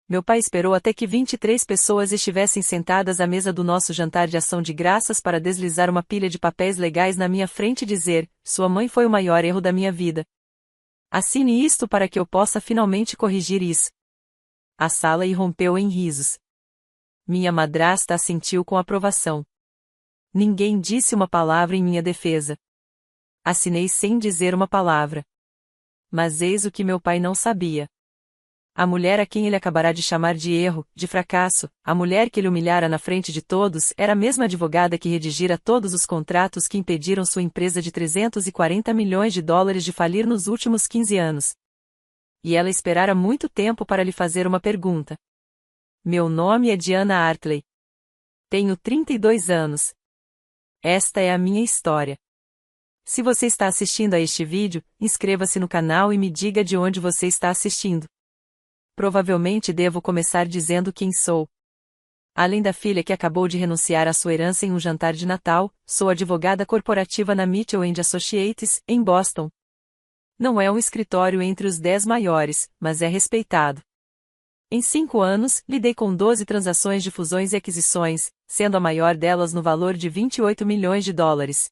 Meu pai esperou até que 23 pessoas estivessem sentadas à mesa do nosso jantar de ação de graças para deslizar uma pilha de papéis legais na minha frente e dizer: sua mãe foi o maior erro da minha vida. Assine isto para que eu possa finalmente corrigir isso. A sala irrompeu em risos. Minha madrasta assentiu com aprovação. Ninguém disse uma palavra em minha defesa. Assinei sem dizer uma palavra. Mas eis o que meu pai não sabia. A mulher a quem ele acabará de chamar de erro, de fracasso, a mulher que ele humilhara na frente de todos, era a mesma advogada que redigira todos os contratos que impediram sua empresa de 340 milhões de dólares de falir nos últimos 15 anos. E ela esperara muito tempo para lhe fazer uma pergunta. Meu nome é Diana Hartley. Tenho 32 anos. Esta é a minha história. Se você está assistindo a este vídeo, inscreva-se no canal e me diga de onde você está assistindo. Provavelmente devo começar dizendo quem sou. Além da filha que acabou de renunciar à sua herança em um jantar de Natal, sou advogada corporativa na Mitchell & Associates, em Boston. Não é um escritório entre os 10 maiores, mas é respeitado. Em 5 anos, lidei com 12 transações de fusões e aquisições, sendo a maior delas no valor de 28 milhões de dólares.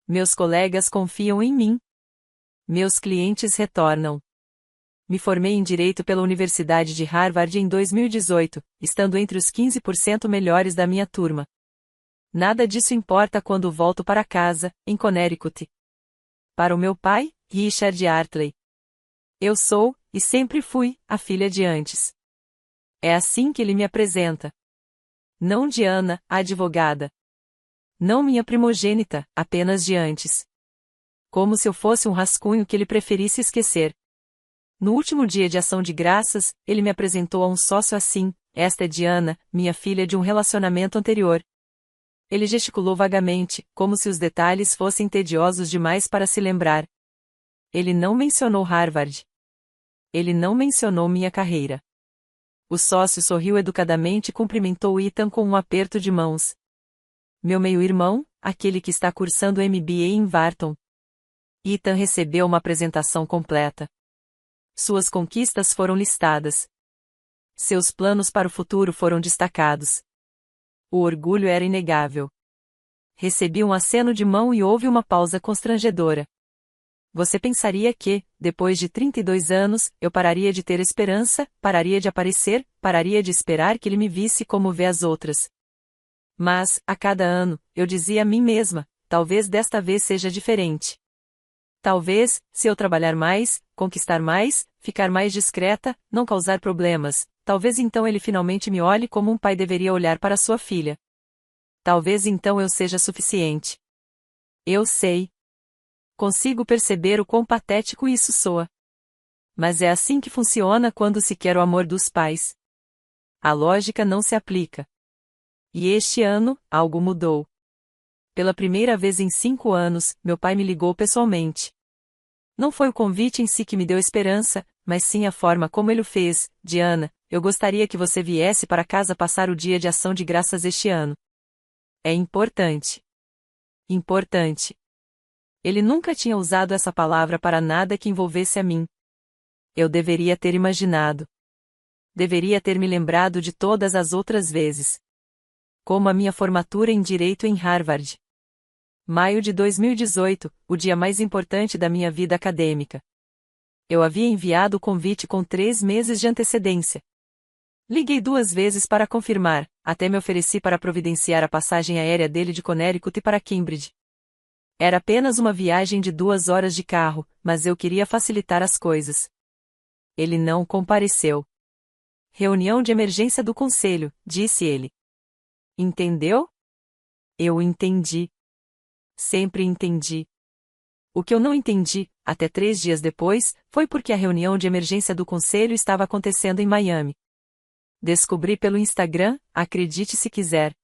Meus colegas confiam em mim. Meus clientes retornam. Me formei em Direito pela Universidade de Harvard em 2018, estando entre os 15% melhores da minha turma. Nada disso importa quando volto para casa, em Connecticut. Para o meu pai, Richard Hartley. Eu sou, e sempre fui, a filha de antes. É assim que ele me apresenta. Não Diana, a advogada. Não minha primogênita, apenas de antes. Como se eu fosse um rascunho que ele preferisse esquecer. No último dia de ação de graças, ele me apresentou a um sócio assim: esta é Diana, minha filha de um relacionamento anterior. Ele gesticulou vagamente, como se os detalhes fossem tediosos demais para se lembrar. Ele não mencionou Harvard. Ele não mencionou minha carreira. O sócio sorriu educadamente e cumprimentou Ethan com um aperto de mãos. Meu meio-irmão, aquele que está cursando MBA em Wharton. Ethan recebeu uma apresentação completa. Suas conquistas foram listadas. Seus planos para o futuro foram destacados. O orgulho era inegável. Recebi um aceno de mão e houve uma pausa constrangedora. Você pensaria que, depois de 32 anos, eu pararia de ter esperança, pararia de aparecer, pararia de esperar que ele me visse como vê as outras. Mas, a cada ano, eu dizia a mim mesma, talvez desta vez seja diferente. Talvez, se eu trabalhar mais, conquistar mais, ficar mais discreta, não causar problemas, talvez então ele finalmente me olhe como um pai deveria olhar para sua filha. Talvez então eu seja suficiente. Eu sei. Consigo perceber o quão patético isso soa. Mas é assim que funciona quando se quer o amor dos pais. A lógica não se aplica. E este ano, algo mudou. Pela primeira vez em 5 anos, meu pai me ligou pessoalmente. Não foi o convite em si que me deu esperança, mas sim a forma como ele o fez. Diana, eu gostaria que você viesse para casa passar o dia de ação de graças este ano. É importante. Importante. Ele nunca tinha usado essa palavra para nada que envolvesse a mim. Eu deveria ter imaginado. Deveria ter me lembrado de todas as outras vezes. Como a minha formatura em Direito em Harvard. Maio de 2018, o dia mais importante da minha vida acadêmica. Eu havia enviado o convite com 3 meses de antecedência. Liguei 2 vezes para confirmar, até me ofereci para providenciar a passagem aérea dele de Connecticut para Cambridge. Era apenas uma viagem de 2 horas de carro, mas eu queria facilitar as coisas. Ele não compareceu. Reunião de emergência do conselho, disse ele. Entendeu? Eu entendi. Sempre entendi. O que eu não entendi, até 3 dias depois, foi porque a reunião de emergência do conselho estava acontecendo em Miami. Descobri pelo Instagram, acredite se quiser.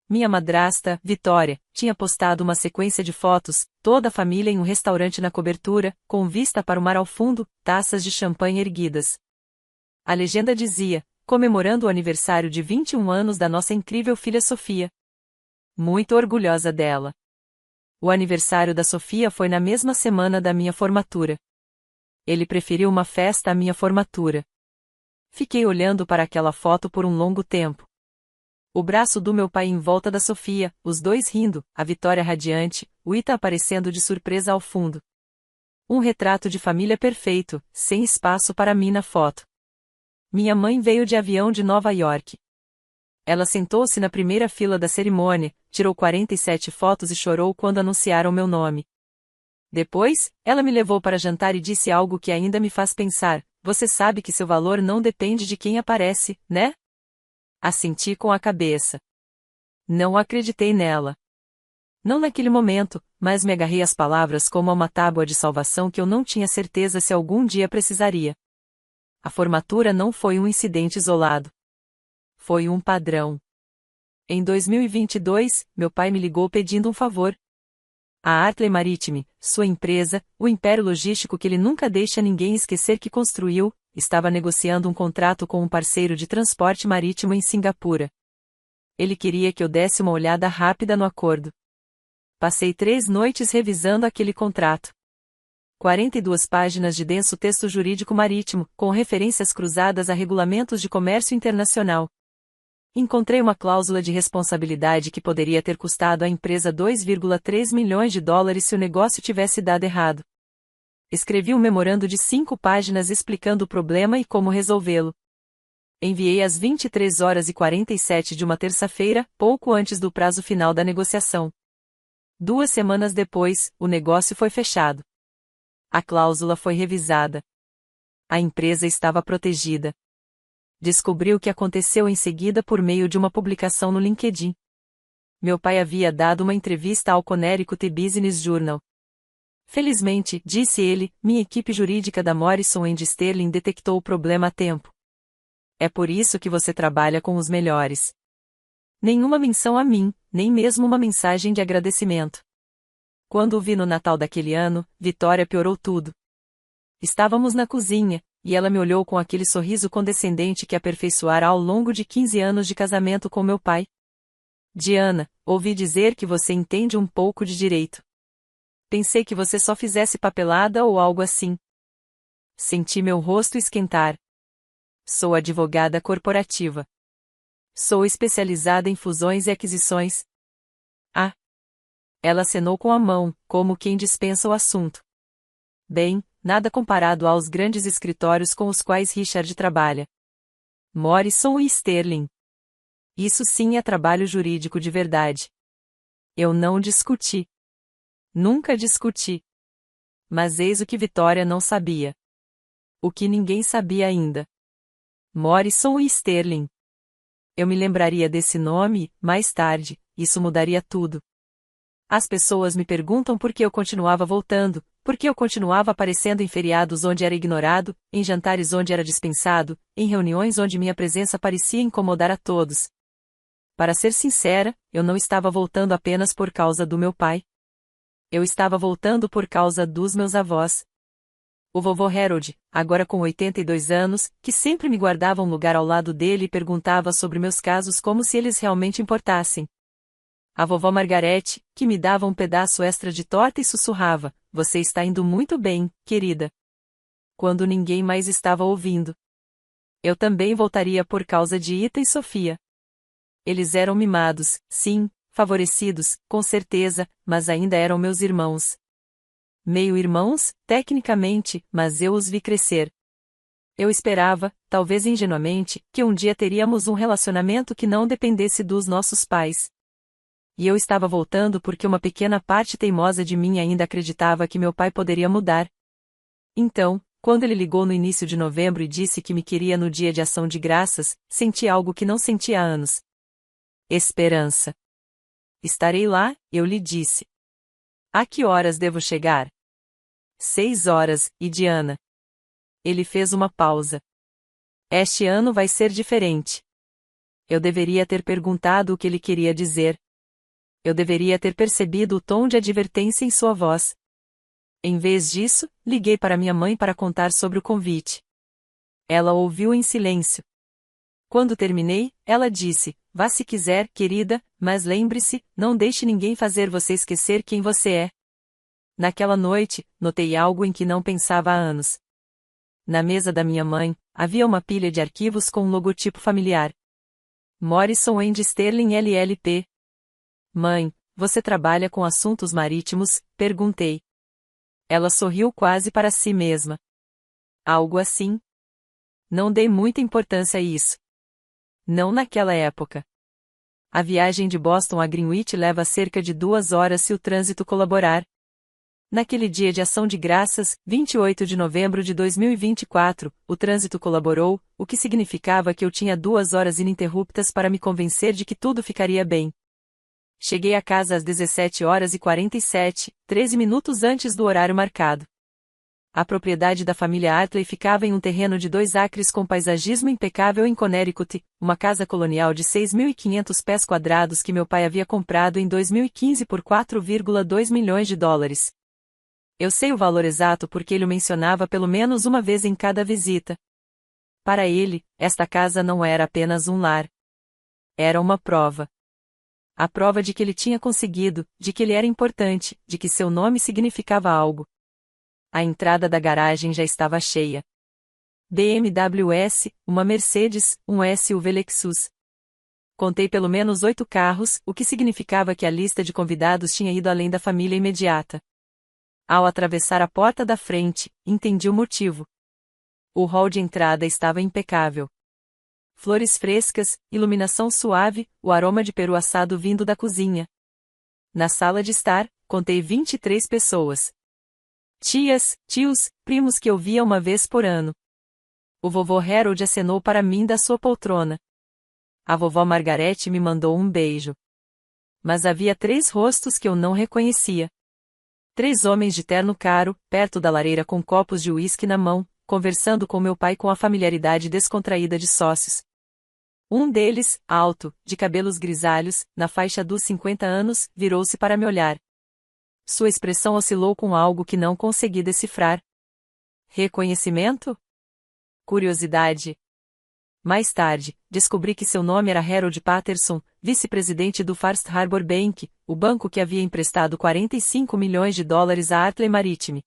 Minha madrasta, Vitória, tinha postado uma sequência de fotos, toda a família em um restaurante na cobertura, com vista para o mar ao fundo, taças de champanhe erguidas. A legenda dizia: comemorando o aniversário de 21 anos da nossa incrível filha Sofia. Muito orgulhosa dela. O aniversário da Sofia foi na mesma semana da minha formatura. Ele preferiu uma festa à minha formatura. Fiquei olhando para aquela foto por um longo tempo. O braço do meu pai em volta da Sofia, os dois rindo, a Vitória radiante, o Ita aparecendo de surpresa ao fundo. Um retrato de família perfeito, sem espaço para mim na foto. Minha mãe veio de avião de Nova York. Ela sentou-se na primeira fila da cerimônia, tirou 47 fotos e chorou quando anunciaram meu nome. Depois, ela me levou para jantar e disse algo que ainda me faz pensar: você sabe que seu valor não depende de quem aparece, né? Assenti com a cabeça. Não acreditei nela. Não naquele momento, mas me agarrei às palavras como a uma tábua de salvação que eu não tinha certeza se algum dia precisaria. A formatura não foi um incidente isolado. Foi um padrão. Em 2022, meu pai me ligou pedindo um favor. A Hartley Maritime, sua empresa, o império logístico que ele nunca deixa ninguém esquecer que construiu, estava negociando um contrato com um parceiro de transporte marítimo em Singapura. Ele queria que eu desse uma olhada rápida no acordo. Passei 3 noites revisando aquele contrato. 42 páginas de denso texto jurídico marítimo, com referências cruzadas a regulamentos de comércio internacional. Encontrei uma cláusula de responsabilidade que poderia ter custado à empresa 2,3 milhões de dólares se o negócio tivesse dado errado. Escrevi um memorando de 5 páginas explicando o problema e como resolvê-lo. Enviei às 23h47 de uma terça-feira, pouco antes do prazo final da negociação. 2 semanas depois, o negócio foi fechado. A cláusula foi revisada. A empresa estava protegida. Descobri o que aconteceu em seguida por meio de uma publicação no LinkedIn. Meu pai havia dado uma entrevista ao Connecticut Business Journal. Felizmente, disse ele, minha equipe jurídica da Morrison & Sterling detectou o problema a tempo. É por isso que você trabalha com os melhores. Nenhuma menção a mim, nem mesmo uma mensagem de agradecimento. Quando o vi no Natal daquele ano, Vitória piorou tudo. Estávamos na cozinha, e ela me olhou com aquele sorriso condescendente que aperfeiçoara ao longo de 15 anos de casamento com meu pai. Diana, ouvi dizer que você entende um pouco de direito. Pensei que você só fizesse papelada ou algo assim. Senti meu rosto esquentar. Sou advogada corporativa. Sou especializada em fusões e aquisições. Ah! Ela acenou com a mão, como quem dispensa o assunto. Bem, nada comparado aos grandes escritórios com os quais Richard trabalha. Morrison e Sterling. Isso sim é trabalho jurídico de verdade. Eu não discuti. Nunca discuti. Mas eis o que Vitória não sabia. O que ninguém sabia ainda. Morrison e Sterling. Eu me lembraria desse nome, mais tarde, isso mudaria tudo. As pessoas me perguntam por que eu continuava voltando, por que eu continuava aparecendo em feriados onde era ignorado, em jantares onde era dispensado, em reuniões onde minha presença parecia incomodar a todos. Para ser sincera, eu não estava voltando apenas por causa do meu pai. Eu estava voltando por causa dos meus avós. O vovô Harold, agora com 82 anos, que sempre me guardava um lugar ao lado dele e perguntava sobre meus casos como se eles realmente importassem. A vovó Margarete, que me dava um pedaço extra de torta e sussurrava: você está indo muito bem, querida. Quando ninguém mais estava ouvindo. Eu também voltaria por causa de Ita e Sofia. Eles eram mimados, sim, favorecidos, com certeza, mas ainda eram meus irmãos. Meio-irmãos, tecnicamente, mas eu os vi crescer. Eu esperava, talvez ingenuamente, que um dia teríamos um relacionamento que não dependesse dos nossos pais. E eu estava voltando porque uma pequena parte teimosa de mim ainda acreditava que meu pai poderia mudar. Então, quando ele ligou no início de novembro e disse que me queria no dia de ação de graças, senti algo que não sentia há anos. Esperança. Estarei lá, eu lhe disse. A que horas devo chegar? 6 horas, e Diana? Ele fez uma pausa. Este ano vai ser diferente. Eu deveria ter perguntado o que ele queria dizer. Eu deveria ter percebido o tom de advertência em sua voz. Em vez disso, liguei para minha mãe para contar sobre o convite. Ela ouviu em silêncio. Quando terminei, ela disse: vá se quiser, querida, mas lembre-se, não deixe ninguém fazer você esquecer quem você é. Naquela noite, notei algo em que não pensava há anos. Na mesa da minha mãe, havia uma pilha de arquivos com um logotipo familiar. Morrison & Sterling LLP. Mãe, você trabalha com assuntos marítimos? Perguntei. Ela sorriu quase para si mesma. Algo assim? Não dei muita importância a isso. Não naquela época. A viagem de Boston a Greenwich leva cerca de 2 horas se o trânsito colaborar. Naquele dia de ação de graças, 28 de novembro de 2024, o trânsito colaborou, o que significava que eu tinha 2 horas ininterruptas para me convencer de que tudo ficaria bem. Cheguei a casa às 17h47, 13 minutos antes do horário marcado. A propriedade da família Hartley ficava em um terreno de 2 acres com paisagismo impecável em Connecticut, uma casa colonial de 6.500 pés quadrados que meu pai havia comprado em 2015 por 4,2 milhões de dólares. Eu sei o valor exato porque ele o mencionava pelo menos uma vez em cada visita. Para ele, esta casa não era apenas um lar. Era uma prova. A prova de que ele tinha conseguido, de que ele era importante, de que seu nome significava algo. A entrada da garagem já estava cheia. BMW S, uma Mercedes, um SUV Lexus. Contei pelo menos 8 carros, o que significava que a lista de convidados tinha ido além da família imediata. Ao atravessar a porta da frente, entendi o motivo. O hall de entrada estava impecável. Flores frescas, iluminação suave, o aroma de peru assado vindo da cozinha. Na sala de estar, contei 23 pessoas. Tias, tios, primos que eu via uma vez por ano. O vovô Harold acenou para mim da sua poltrona. A vovó Margarete me mandou um beijo. Mas havia 3 rostos que eu não reconhecia. 3 homens de terno caro, perto da lareira com copos de uísque na mão, conversando com meu pai com a familiaridade descontraída de sócios. Um deles, alto, de cabelos grisalhos, na faixa dos 50 anos, virou-se para me olhar. Sua expressão oscilou com algo que não consegui decifrar. Reconhecimento? Curiosidade? Mais tarde, descobri que seu nome era Harold Patterson, vice-presidente do First Harbor Bank, o banco que havia emprestado 45 milhões de dólares à Hartley Maritime.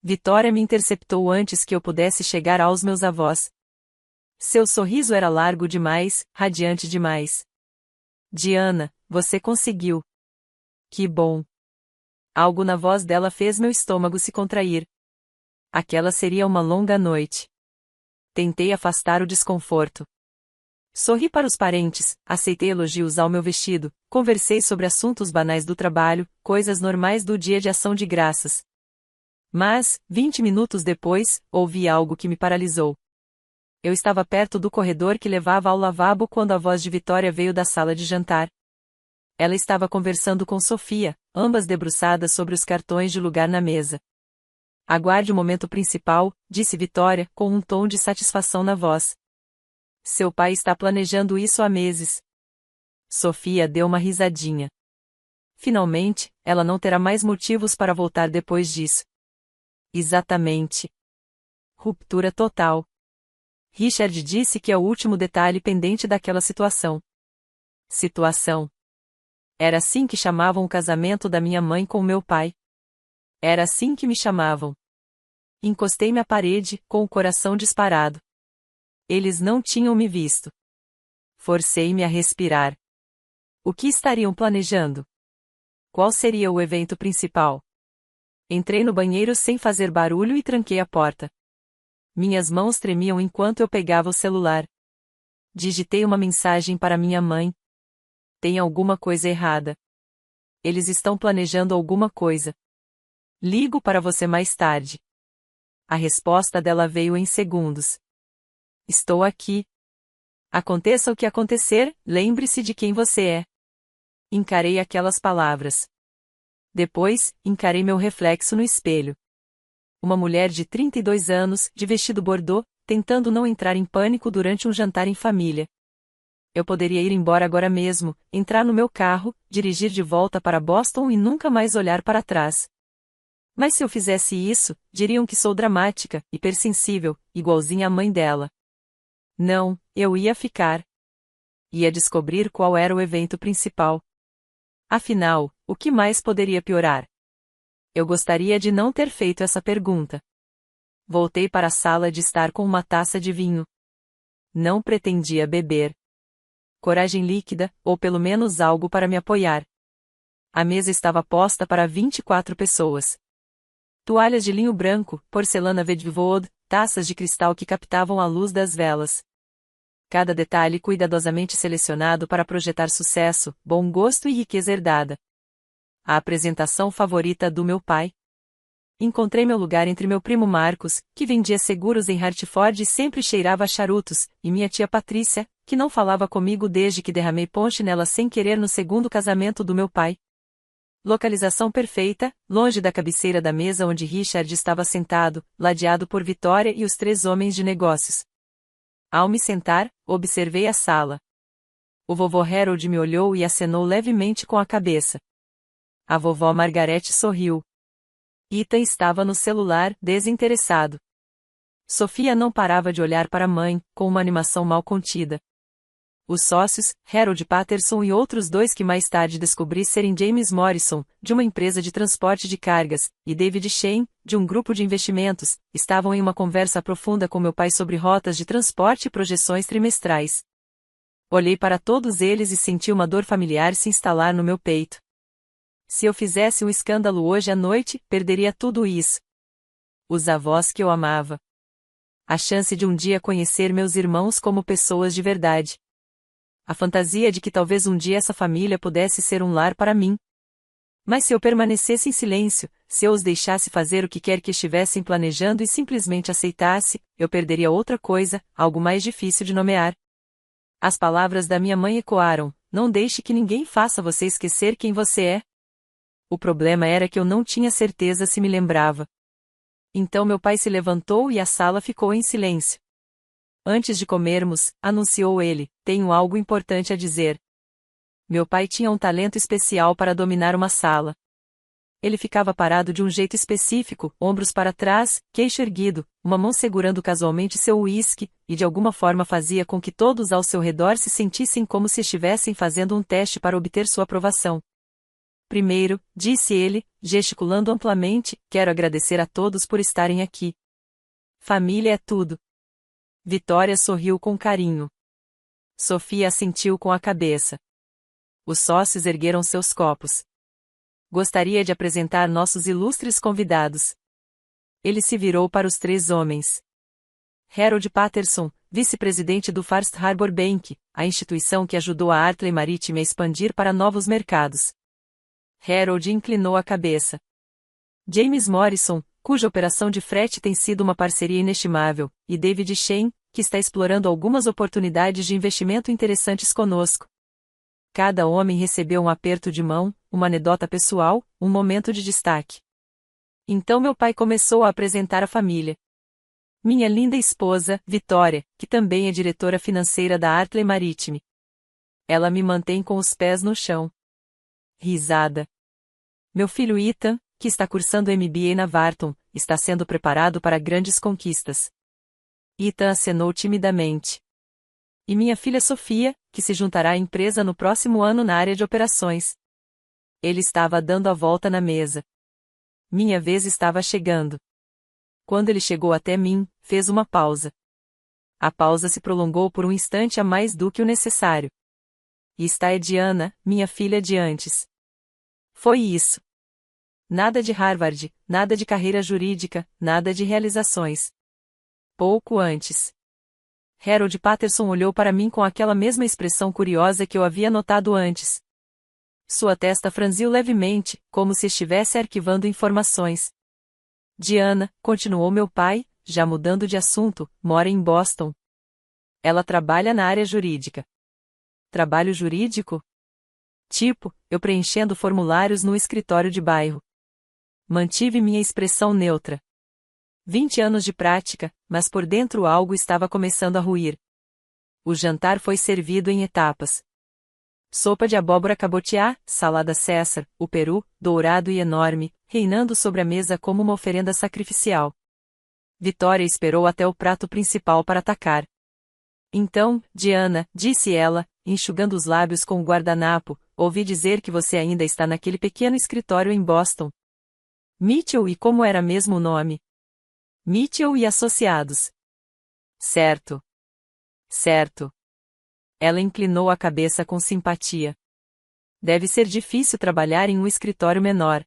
Vitória me interceptou antes que eu pudesse chegar aos meus avós. Seu sorriso era largo demais, radiante demais. Diana, você conseguiu. Que bom. Algo na voz dela fez meu estômago se contrair. Aquela seria uma longa noite. Tentei afastar o desconforto. Sorri para os parentes, aceitei elogios ao meu vestido, conversei sobre assuntos banais do trabalho, coisas normais do dia de ação de graças. Mas, 20 minutos depois, ouvi algo que me paralisou. Eu estava perto do corredor que levava ao lavabo quando a voz de Vitória veio da sala de jantar. Ela estava conversando com Sofia, ambas debruçadas sobre os cartões de lugar na mesa. Aguarde o momento principal, disse Vitória, com um tom de satisfação na voz. Seu pai está planejando isso há meses. Sofia deu uma risadinha. Finalmente, ela não terá mais motivos para voltar depois disso. Exatamente. Ruptura total. Richard disse que é o último detalhe pendente daquela situação. Situação. Era assim que chamavam o casamento da minha mãe com meu pai. Era assim que me chamavam. Encostei-me à parede, com o coração disparado. Eles não tinham me visto. Forcei-me a respirar. O que estariam planejando? Qual seria o evento principal? Entrei no banheiro sem fazer barulho e tranquei a porta. Minhas mãos tremiam enquanto eu pegava o celular. Digitei uma mensagem para minha mãe. Tem alguma coisa errada. Eles estão planejando alguma coisa. Ligo para você mais tarde. A resposta dela veio em segundos. Estou aqui. Aconteça o que acontecer, lembre-se de quem você é. Encarei aquelas palavras. Depois, encarei meu reflexo no espelho. Uma mulher de 32 anos, de vestido bordô, tentando não entrar em pânico durante um jantar em família. Eu poderia ir embora agora mesmo, entrar no meu carro, dirigir de volta para Boston e nunca mais olhar para trás. Mas se eu fizesse isso, diriam que sou dramática, hipersensível, igualzinha à mãe dela. Não, eu ia ficar. Ia descobrir qual era o evento principal. Afinal, o que mais poderia piorar? Eu gostaria de não ter feito essa pergunta. Voltei para a sala de estar com uma taça de vinho. Não pretendia beber. Coragem líquida, ou pelo menos algo para me apoiar. A mesa estava posta para 24 pessoas. Toalhas de linho branco, porcelana Vedvod, taças de cristal que captavam a luz das velas. Cada detalhe cuidadosamente selecionado para projetar sucesso, bom gosto e riqueza herdada. A apresentação favorita do meu pai. Encontrei meu lugar entre meu primo Marcos, que vendia seguros em Hartford e sempre cheirava a charutos, e minha tia Patrícia, que não falava comigo desde que derramei ponche nela sem querer no segundo casamento do meu pai. Localização perfeita, longe da cabeceira da mesa onde Richard estava sentado, ladeado por Vitória e os 3 homens de negócios. Ao me sentar, observei a sala. O vovô Harold me olhou e acenou levemente com a cabeça. A vovó Margaret sorriu. Ethan estava no celular, desinteressado. Sofia não parava de olhar para a mãe, com uma animação mal contida. Os sócios, Harold Patterson e outros 2 que mais tarde descobri serem James Morrison, de uma empresa de transporte de cargas, e David Shane, de um grupo de investimentos, estavam em uma conversa profunda com meu pai sobre rotas de transporte e projeções trimestrais. Olhei para todos eles e senti uma dor familiar se instalar no meu peito. Se eu fizesse um escândalo hoje à noite, perderia tudo isso. Os avós que eu amava. A chance de um dia conhecer meus irmãos como pessoas de verdade. A fantasia de que talvez um dia essa família pudesse ser um lar para mim. Mas se eu permanecesse em silêncio, se eu os deixasse fazer o que quer que estivessem planejando e simplesmente aceitasse, eu perderia outra coisa, algo mais difícil de nomear. As palavras da minha mãe ecoaram: não deixe que ninguém faça você esquecer quem você é. O problema era que eu não tinha certeza se me lembrava. Então meu pai se levantou e a sala ficou em silêncio. Antes de comermos, anunciou ele, tenho algo importante a dizer. Meu pai tinha um talento especial para dominar uma sala. Ele ficava parado de um jeito específico, ombros para trás, queixo erguido, uma mão segurando casualmente seu uísque, e de alguma forma fazia com que todos ao seu redor se sentissem como se estivessem fazendo um teste para obter sua aprovação. Primeiro, disse ele, gesticulando amplamente, quero agradecer a todos por estarem aqui. Família é tudo. Vitória sorriu com carinho. Sofia assentiu com a cabeça. Os sócios ergueram seus copos. Gostaria de apresentar nossos ilustres convidados. Ele se virou para os 3 homens. Harold Patterson, vice-presidente do First Harbor Bank, a instituição que ajudou a Hartley Maritime a expandir para novos mercados. Harold inclinou a cabeça. James Morrison, cuja operação de frete tem sido uma parceria inestimável, e David Shane, que está explorando algumas oportunidades de investimento interessantes conosco. Cada homem recebeu um aperto de mão, uma anedota pessoal, um momento de destaque. Então meu pai começou a apresentar a família. Minha linda esposa, Vitória, que também é diretora financeira da Hartley Maritime. Ela me mantém com os pés no chão. Risada. Meu filho Ethan, que está cursando MBA na Wharton, está sendo preparado para grandes conquistas. Ethan acenou timidamente. E minha filha Sofia, que se juntará à empresa no próximo ano na área de operações. Ele estava dando a volta na mesa. Minha vez estava chegando. Quando ele chegou até mim, fez uma pausa. A pausa se prolongou por um instante a mais do que o necessário. E está é Diana, minha filha de antes. Foi isso. Nada de Harvard, nada de carreira jurídica, nada de realizações. Pouco antes. Harold Patterson olhou para mim com aquela mesma expressão curiosa que eu havia notado antes. Sua testa franziu levemente, como se estivesse arquivando informações. Diana, continuou meu pai, já mudando de assunto, mora em Boston. Ela trabalha na área jurídica. Trabalho jurídico? Tipo, eu preenchendo formulários no escritório de bairro. Mantive minha expressão neutra. 20 anos de prática, mas por dentro algo estava começando a ruir. O jantar foi servido em etapas. Sopa de abóbora cabotiá, salada César, o peru, dourado e enorme, reinando sobre a mesa como uma oferenda sacrificial. Vitória esperou até o prato principal para atacar. Então, Diana, disse ela, enxugando os lábios com o guardanapo, ouvi dizer que você ainda está naquele pequeno escritório em Boston. Mitchell, e como era mesmo o nome? Mitchell e Associados. Certo. Certo. Ela inclinou a cabeça com simpatia. Deve ser difícil trabalhar em um escritório menor.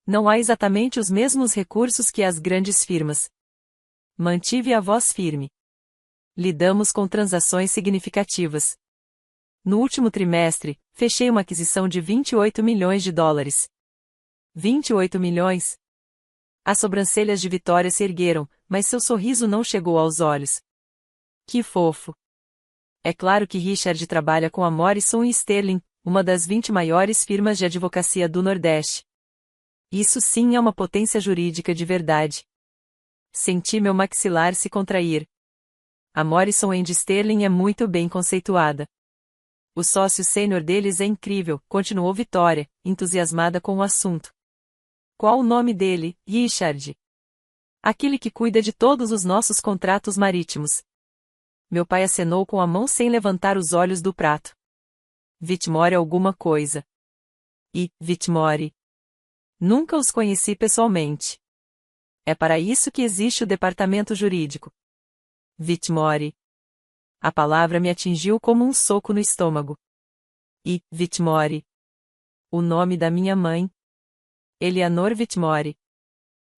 Não há exatamente os mesmos recursos que as grandes firmas. Mantive a voz firme. Lidamos com transações significativas. No último trimestre, fechei uma aquisição de 28 milhões de dólares. 28 milhões? As sobrancelhas de Vitória se ergueram, mas seu sorriso não chegou aos olhos. Que fofo! É claro que Richard trabalha com a Morrison & Sterling, uma das 20 maiores firmas de advocacia do Nordeste. Isso sim é uma potência jurídica de verdade. Senti meu maxilar se contrair. A Morrison & Sterling é muito bem conceituada. O sócio sênior deles é incrível, continuou Vitória, entusiasmada com o assunto. Qual o nome dele, Richard? Aquele que cuida de todos os nossos contratos marítimos. Meu pai acenou com a mão sem levantar os olhos do prato. Whitmore alguma coisa. E, Whitmore. Nunca os conheci pessoalmente. É para isso que existe o departamento jurídico. Whitmore. A palavra me atingiu como um soco no estômago. E, Whitmore. O nome da minha mãe. Eleanor Whitmore.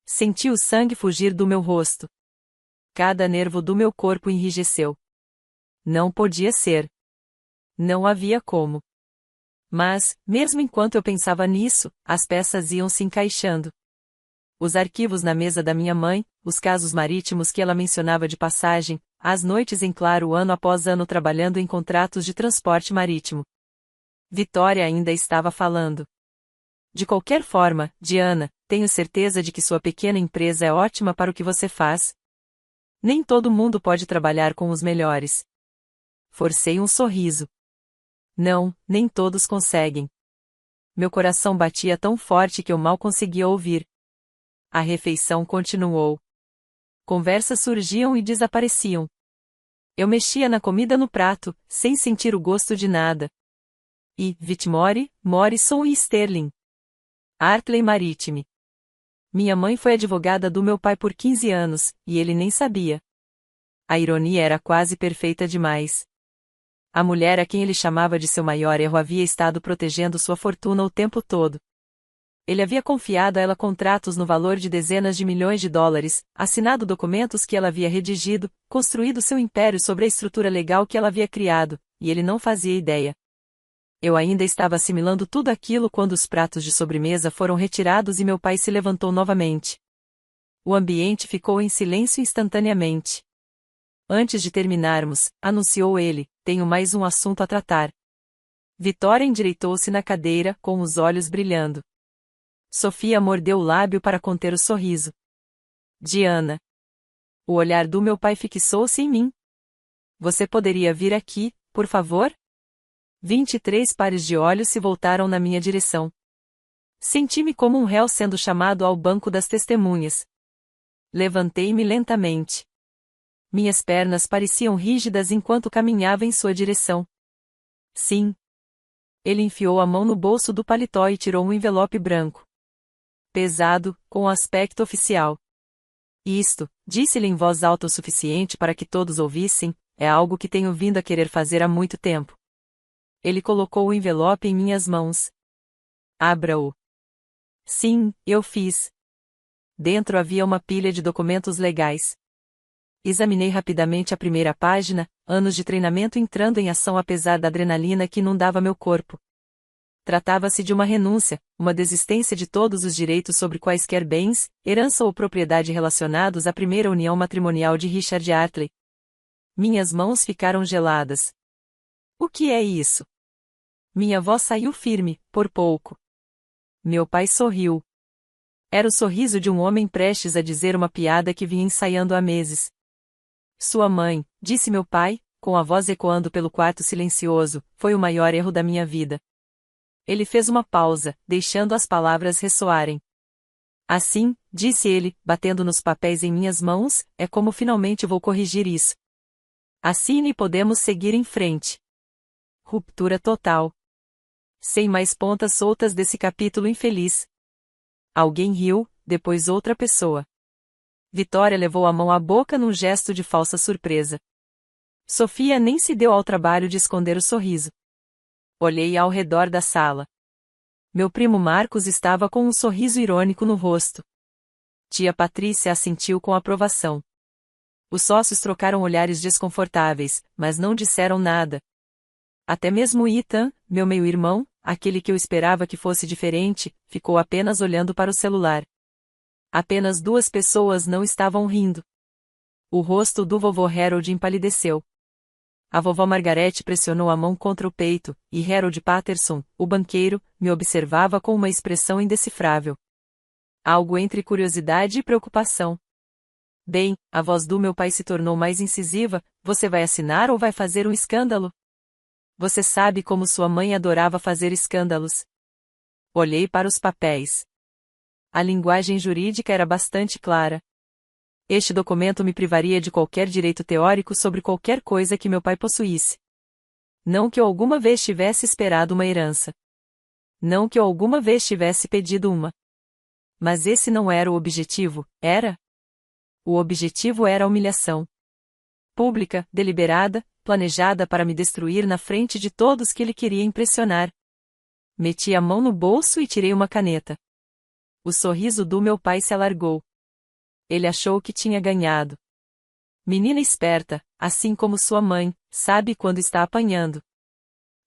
Senti o sangue fugir do meu rosto. Cada nervo do meu corpo enrijeceu. Não podia ser. Não havia como. Mas, mesmo enquanto eu pensava nisso, as peças iam se encaixando. Os arquivos na mesa da minha mãe, os casos marítimos que ela mencionava de passagem, as noites em claro ano após ano trabalhando em contratos de transporte marítimo. Vitória ainda estava falando. De qualquer forma, Diana, tenho certeza de que sua pequena empresa é ótima para o que você faz. Nem todo mundo pode trabalhar com os melhores. Forcei um sorriso. Não, nem todos conseguem. Meu coração batia tão forte que eu mal conseguia ouvir. A refeição continuou. Conversas surgiam e desapareciam. Eu mexia na comida no prato, sem sentir o gosto de nada. E, Whitmore, Morrison & Sterling. Artley Maritime. Minha mãe foi advogada do meu pai por 15 anos, e ele nem sabia. A ironia era quase perfeita demais. A mulher a quem ele chamava de seu maior erro havia estado protegendo sua fortuna o tempo todo. Ele havia confiado a ela contratos no valor de dezenas de milhões de dólares, assinado documentos que ela havia redigido, construído seu império sobre a estrutura legal que ela havia criado, e ele não fazia ideia. Eu ainda estava assimilando tudo aquilo quando os pratos de sobremesa foram retirados e meu pai se levantou novamente. O ambiente ficou em silêncio instantaneamente. Antes de terminarmos, anunciou ele, tenho mais um assunto a tratar. Vitória endireitou-se na cadeira, com os olhos brilhando. Sofia mordeu o lábio para conter o sorriso. Diana. O olhar do meu pai fixou-se em mim. Você poderia vir aqui, por favor? 23 pares de olhos se voltaram na minha direção. Senti-me como um réu sendo chamado ao banco das testemunhas. Levantei-me lentamente. Minhas pernas pareciam rígidas enquanto caminhava em sua direção. Sim. Ele enfiou a mão no bolso do paletó e tirou um envelope branco. Pesado, com aspecto oficial. Isto, disse-lhe em voz alta o suficiente para que todos ouvissem, é algo que tenho vindo a querer fazer há muito tempo. Ele colocou o envelope em minhas mãos. Abra-o. Sim, eu fiz. Dentro havia uma pilha de documentos legais. Examinei rapidamente a primeira página, anos de treinamento entrando em ação apesar da adrenalina que inundava meu corpo. Tratava-se de uma renúncia, uma desistência de todos os direitos sobre quaisquer bens, herança ou propriedade relacionados à primeira união matrimonial de Richard Artley. Minhas mãos ficaram geladas. O que é isso? Minha voz saiu firme, por pouco. Meu pai sorriu. Era o sorriso de um homem prestes a dizer uma piada que vinha ensaiando há meses. Sua mãe, disse meu pai, com a voz ecoando pelo quarto silencioso, foi o maior erro da minha vida. Ele fez uma pausa, deixando as palavras ressoarem. Assim, disse ele, batendo nos papéis em minhas mãos, é como finalmente vou corrigir isso. Assine e podemos seguir em frente. Ruptura total. Sem mais pontas soltas desse capítulo infeliz. Alguém riu, depois outra pessoa. Vitória levou a mão à boca num gesto de falsa surpresa. Sofia nem se deu ao trabalho de esconder o sorriso. Olhei ao redor da sala. Meu primo Marcos estava com um sorriso irônico no rosto. Tia Patrícia assentiu com aprovação. Os sócios trocaram olhares desconfortáveis, mas não disseram nada. Até mesmo Ethan, meu meio-irmão, aquele que eu esperava que fosse diferente, ficou apenas olhando para o celular. Apenas 2 pessoas não estavam rindo. O rosto do vovô Harold empalideceu. A vovó Margarete pressionou a mão contra o peito, e Harold Patterson, o banqueiro, me observava com uma expressão indecifrável. Algo entre curiosidade e preocupação. Bem, a voz do meu pai se tornou mais incisiva, você vai assinar ou vai fazer um escândalo? Você sabe como sua mãe adorava fazer escândalos. Olhei para os papéis. A linguagem jurídica era bastante clara. Este documento me privaria de qualquer direito teórico sobre qualquer coisa que meu pai possuísse. Não que eu alguma vez tivesse esperado uma herança. Não que eu alguma vez tivesse pedido uma. Mas esse não era o objetivo, era? O objetivo era a humilhação. Pública, deliberada, planejada para me destruir na frente de todos que ele queria impressionar. Meti a mão no bolso e tirei uma caneta. O sorriso do meu pai se alargou. Ele achou que tinha ganhado. Menina esperta, assim como sua mãe, sabe quando está apanhando.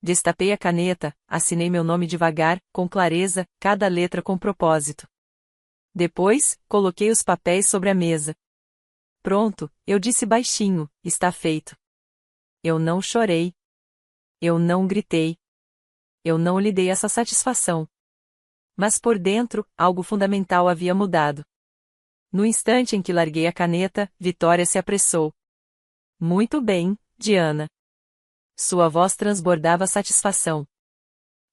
Destapei a caneta, assinei meu nome devagar, com clareza, cada letra com propósito. Depois, coloquei os papéis sobre a mesa. Pronto, eu disse baixinho, está feito. Eu não chorei. Eu não gritei. Eu não lhe dei essa satisfação. Mas por dentro, algo fundamental havia mudado. No instante em que larguei a caneta, Vitória se apressou. Muito bem, Diana. Sua voz transbordava satisfação.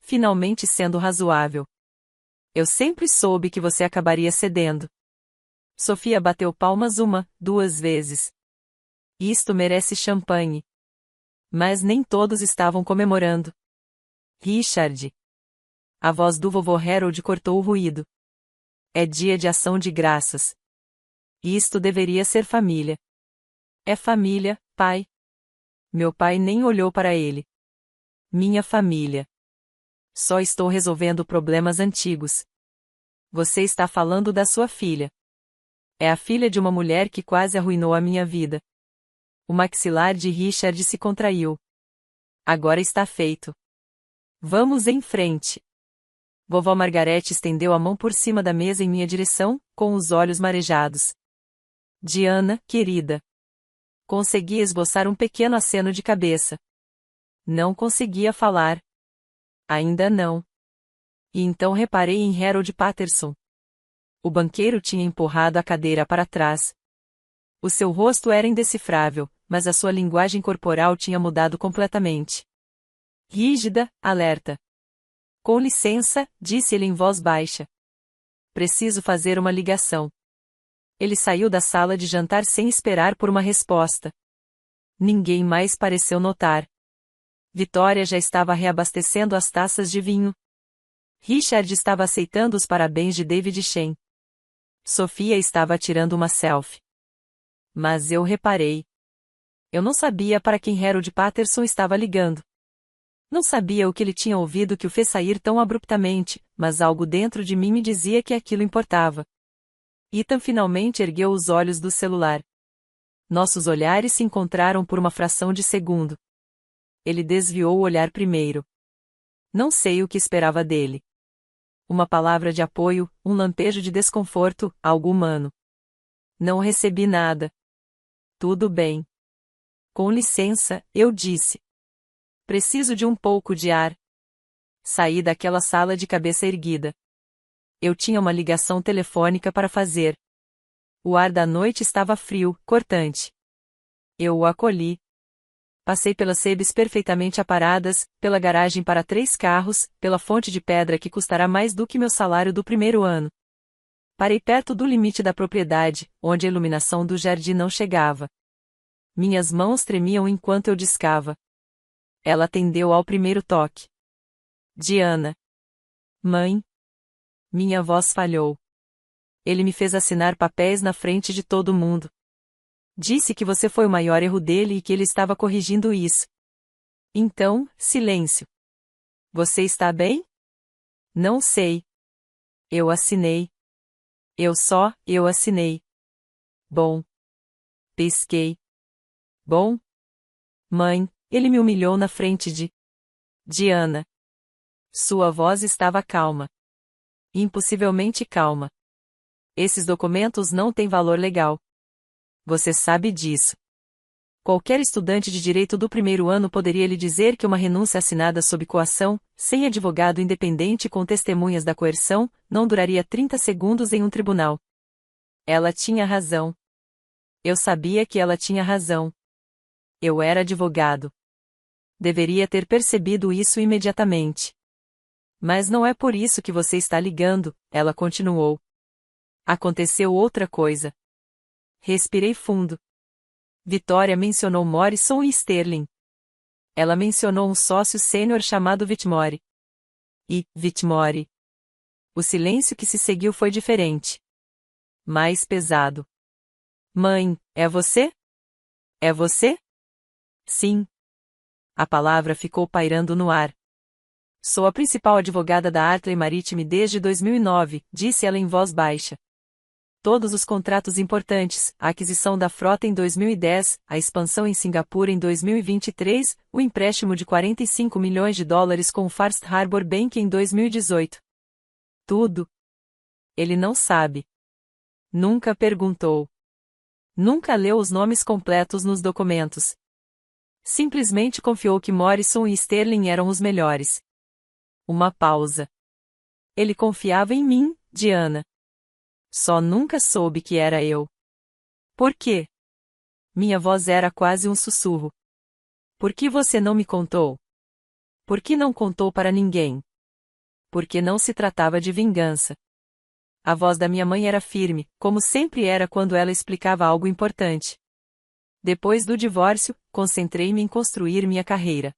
Finalmente sendo razoável. Eu sempre soube que você acabaria cedendo. Sofia bateu palmas 1, 2 vezes. Isto merece champanhe. Mas nem todos estavam comemorando. Richard. A voz do vovô Harold cortou o ruído. É dia de ação de graças. Isto deveria ser família. É família, pai. Meu pai nem olhou para ele. Minha família. Só estou resolvendo problemas antigos. Você está falando da sua filha. É a filha de uma mulher que quase arruinou a minha vida. O maxilar de Richard se contraiu. Agora está feito. Vamos em frente. Vovó Margarete estendeu a mão por cima da mesa em minha direção, com os olhos marejados. Diana, querida. Consegui esboçar um pequeno aceno de cabeça. Não conseguia falar. Ainda não. E então reparei em Harold Patterson. O banqueiro tinha empurrado a cadeira para trás. O seu rosto era indecifrável, mas a sua linguagem corporal tinha mudado completamente. Rígida, alerta. Com licença, disse ele em voz baixa. Preciso fazer uma ligação. Ele saiu da sala de jantar sem esperar por uma resposta. Ninguém mais pareceu notar. Vitória já estava reabastecendo as taças de vinho. Richard estava aceitando os parabéns de David Shen. Sofia estava tirando uma selfie. Mas eu reparei. Eu não sabia para quem Harold Patterson estava ligando. Não sabia o que ele tinha ouvido que o fez sair tão abruptamente, mas algo dentro de mim me dizia que aquilo importava. Ethan finalmente ergueu os olhos do celular. Nossos olhares se encontraram por uma fração de segundo. Ele desviou o olhar primeiro. Não sei o que esperava dele. Uma palavra de apoio, um lampejo de desconforto, algo humano. Não recebi nada. Tudo bem. Com licença, eu disse. Preciso de um pouco de ar. Saí daquela sala de cabeça erguida. Eu tinha uma ligação telefônica para fazer. O ar da noite estava frio, cortante. Eu o acolhi. Passei pelas sebes perfeitamente aparadas, pela garagem para 3 carros, pela fonte de pedra que custará mais do que meu salário do primeiro ano. Parei perto do limite da propriedade, onde a iluminação do jardim não chegava. Minhas mãos tremiam enquanto eu discava. Ela atendeu ao primeiro toque. Diana. Mãe. Minha voz falhou. Ele me fez assinar papéis na frente de todo mundo. Disse que você foi o maior erro dele e que ele estava corrigindo isso. Então, silêncio. Você está bem? Não sei. Eu assinei. Eu assinei. Bom. Pesquei. Bom. Mãe, ele me humilhou na frente de Diana. Sua voz estava calma. Impossivelmente calma. Esses documentos não têm valor legal. Você sabe disso. Qualquer estudante de direito do primeiro ano poderia lhe dizer que uma renúncia assinada sob coação, sem advogado independente e com testemunhas da coerção, não duraria 30 segundos em um tribunal. Ela tinha razão. Eu sabia que ela tinha razão. Eu era advogado. Deveria ter percebido isso imediatamente. Mas não é por isso que você está ligando, ela continuou. Aconteceu outra coisa. Respirei fundo. Vitória mencionou Morrison e Sterling. Ela mencionou um sócio sênior chamado Whitmore. E, Whitmore. O silêncio que se seguiu foi diferente. Mais pesado. Mãe, é você? É você? Sim. A palavra ficou pairando no ar. Sou a principal advogada da Artley Maritime desde 2009, disse ela em voz baixa. Todos os contratos importantes, a aquisição da frota em 2010, a expansão em Singapura em 2023, o empréstimo de 45 milhões de dólares com o First Harbor Bank em 2018. Tudo. Ele não sabe. Nunca perguntou. Nunca leu os nomes completos nos documentos. Simplesmente confiou que Morrison e Sterling eram os melhores. Uma pausa. Ele confiava em mim, Diana. Só nunca soube que era eu. Por quê? Minha voz era quase um sussurro. Por que você não me contou? Por que não contou para ninguém? Porque não se tratava de vingança. A voz da minha mãe era firme, como sempre era quando ela explicava algo importante. Depois do divórcio, concentrei-me em construir minha carreira.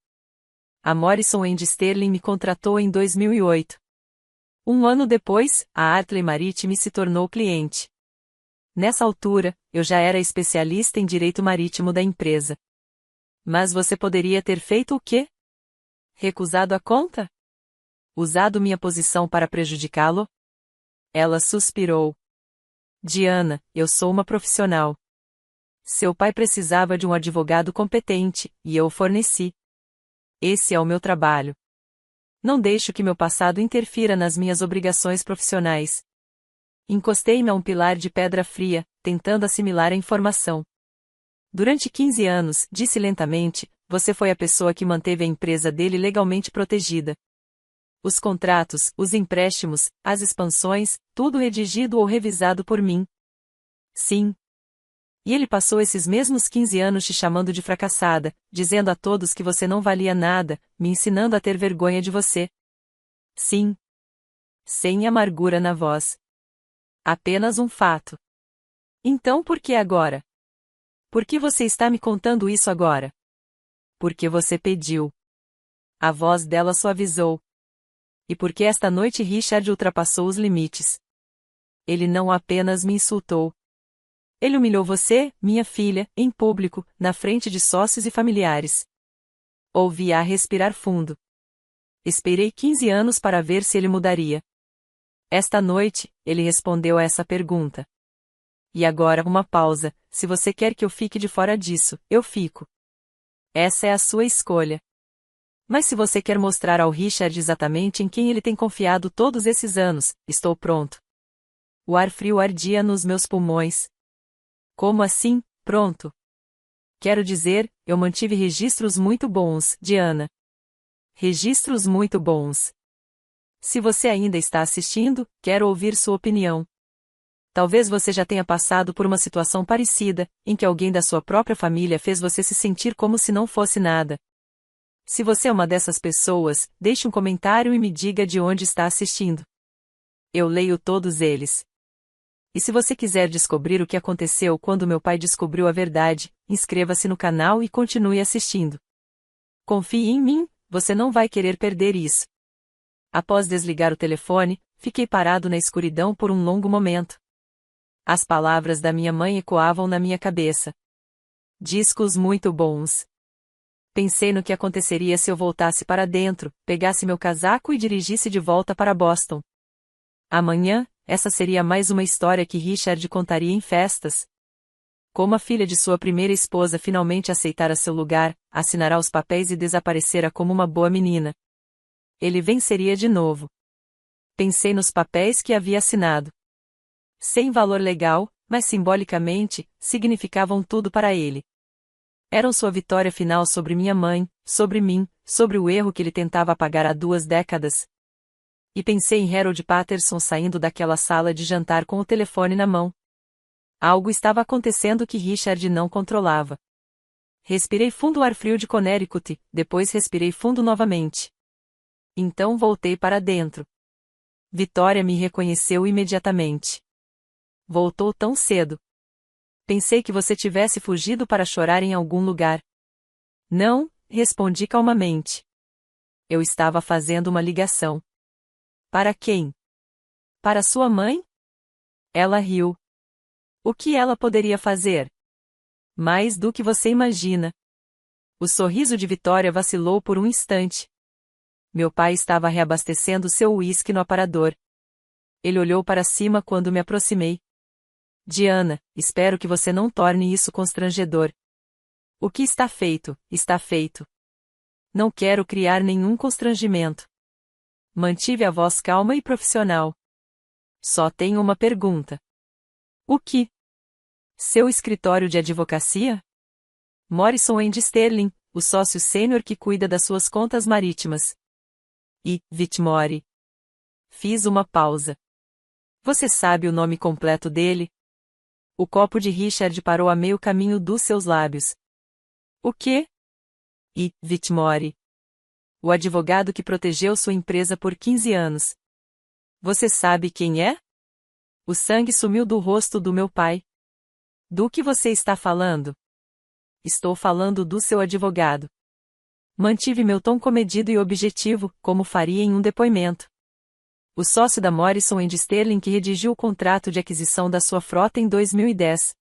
A Morrison & Sterling me contratou em 2008. Um ano depois, a Artley Maritime se tornou cliente. Nessa altura, eu já era especialista em direito marítimo da empresa. Mas você poderia ter feito o quê? Recusado a conta? Usado minha posição para prejudicá-lo? Ela suspirou. Diana, eu sou uma profissional. Seu pai precisava de um advogado competente, e eu o forneci. Esse é o meu trabalho. Não deixo que meu passado interfira nas minhas obrigações profissionais. Encostei-me a um pilar de pedra fria, tentando assimilar a informação. Durante 15 anos, disse lentamente, você foi a pessoa que manteve a empresa dele legalmente protegida. Os contratos, os empréstimos, as expansões, tudo redigido ou revisado por mim. Sim. E ele passou esses mesmos 15 anos te chamando de fracassada, dizendo a todos que você não valia nada, me ensinando a ter vergonha de você. Sim. Sem amargura na voz. Apenas um fato. Então por que agora? Por que você está me contando isso agora? Porque você pediu. A voz dela suavizou. E porque esta noite Richard ultrapassou os limites. Ele não apenas me insultou. Ele humilhou você, minha filha, em público, na frente de sócios e familiares. Ouvi-a respirar fundo. Esperei 15 anos para ver se ele mudaria. Esta noite, ele respondeu a essa pergunta. E agora uma pausa, se você quer que eu fique de fora disso, eu fico. Essa é a sua escolha. Mas se você quer mostrar ao Richard exatamente em quem ele tem confiado todos esses anos, estou pronto. O ar frio ardia nos meus pulmões. Como assim, pronto? Quero dizer, eu mantive registros muito bons, Diana. Registros muito bons. Se você ainda está assistindo, quero ouvir sua opinião. Talvez você já tenha passado por uma situação parecida, em que alguém da sua própria família fez você se sentir como se não fosse nada. Se você é uma dessas pessoas, deixe um comentário e me diga de onde está assistindo. Eu leio todos eles. E se você quiser descobrir o que aconteceu quando meu pai descobriu a verdade, inscreva-se no canal e continue assistindo. Confie em mim, você não vai querer perder isso. Após desligar o telefone, fiquei parado na escuridão por um longo momento. As palavras da minha mãe ecoavam na minha cabeça. Discos muito bons. Pensei no que aconteceria se eu voltasse para dentro, pegasse meu casaco e dirigisse de volta para Boston. Amanhã, essa seria mais uma história que Richard contaria em festas. Como a filha de sua primeira esposa finalmente aceitara seu lugar, assinará os papéis e desaparecerá como uma boa menina. Ele venceria de novo. Pensei nos papéis que havia assinado. Sem valor legal, mas simbolicamente, significavam tudo para ele. Eram sua vitória final sobre minha mãe, sobre mim, sobre o erro que ele tentava apagar há 2 décadas. E pensei em Harold Patterson saindo daquela sala de jantar com o telefone na mão. Algo estava acontecendo que Richard não controlava. Respirei fundo o ar frio de Connecticut, depois respirei fundo novamente. Então voltei para dentro. Vitória me reconheceu imediatamente. Voltou tão cedo. Pensei que você tivesse fugido para chorar em algum lugar. Não, respondi calmamente. Eu estava fazendo uma ligação. Para quem? Para sua mãe? Ela riu. O que ela poderia fazer? Mais do que você imagina. O sorriso de Vitória vacilou por um instante. Meu pai estava reabastecendo seu uísque no aparador. Ele olhou para cima quando me aproximei. Diana, espero que você não torne isso constrangedor. O que está feito, está feito. Não quero criar nenhum constrangimento. Mantive a voz calma e profissional. Só tenho uma pergunta. O que? Seu escritório de advocacia? Morrison & Sterling, o sócio sênior que cuida das suas contas marítimas. E, Whitmore. Fiz uma pausa. Você sabe o nome completo dele? O copo de Richard parou a meio caminho dos seus lábios. O quê? E, Whitmore. O advogado que protegeu sua empresa por 15 anos. Você sabe quem é? O sangue sumiu do rosto do meu pai. Do que você está falando? Estou falando do seu advogado. Mantive meu tom comedido e objetivo, como faria em um depoimento. O sócio da Morrison & Sterling que redigiu o contrato de aquisição da sua frota em 2010.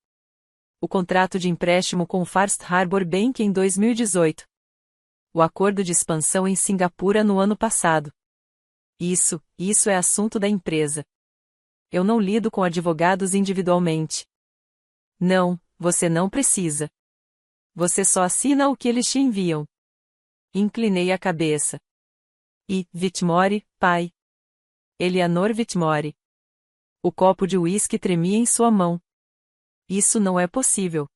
O contrato de empréstimo com o First Harbor Bank em 2018. O acordo de expansão em Singapura no ano passado. Isso é assunto da empresa. Eu não lido com advogados individualmente. Não, você não precisa. Você só assina o que eles te enviam. Inclinei a cabeça. E, Whitmore, pai. Eleanor Whitmore. O copo de uísque tremia em sua mão. Isso não é possível.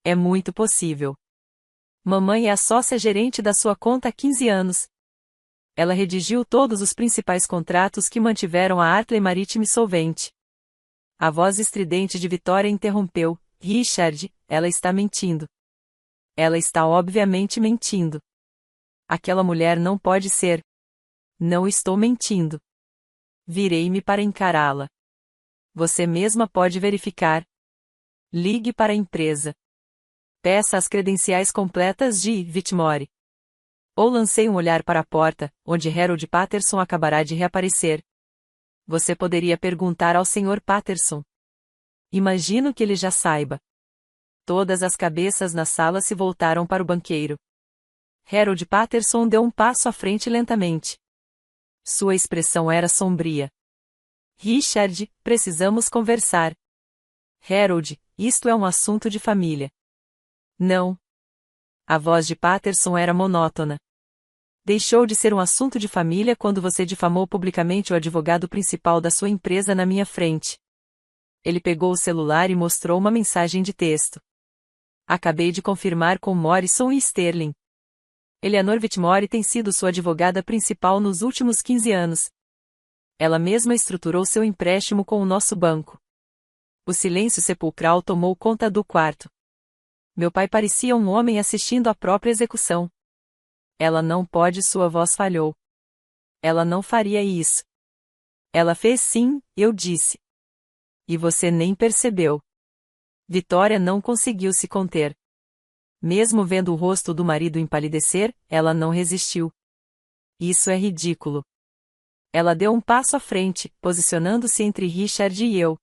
É muito possível. Mamãe é a sócia gerente da sua conta há 15 anos. Ela redigiu todos os principais contratos que mantiveram a Hartley Maritime solvente. A voz estridente de Vitória interrompeu. Richard, ela está mentindo. Ela está obviamente mentindo. Aquela mulher não pode ser. Não estou mentindo. Virei-me para encará-la. Você mesma pode verificar. Ligue para a empresa. Peça as credenciais completas de Whitmore. Ou lancei um olhar para a porta, onde Harold Patterson acabará de reaparecer. Você poderia perguntar ao Sr. Patterson. Imagino que ele já saiba. Todas as cabeças na sala se voltaram para o banqueiro. Harold Patterson deu um passo à frente lentamente. Sua expressão era sombria. Richard, precisamos conversar. Harold, isto é um assunto de família. Não. A voz de Patterson era monótona. Deixou de ser um assunto de família quando você difamou publicamente o advogado principal da sua empresa na minha frente. Ele pegou o celular e mostrou uma mensagem de texto. Acabei de confirmar com Morrison & Sterling. Eleanor Whitmore tem sido sua advogada principal nos últimos 15 anos. Ela mesma estruturou seu empréstimo com o nosso banco. O silêncio sepulcral tomou conta do quarto. Meu pai parecia um homem assistindo à própria execução. Ela não pode, sua voz falhou. Ela não faria isso. Ela fez sim, eu disse. E você nem percebeu. Vitória não conseguiu se conter. Mesmo vendo o rosto do marido empalidecer, ela não resistiu. Isso é ridículo. Ela deu um passo à frente, posicionando-se entre Richard e eu.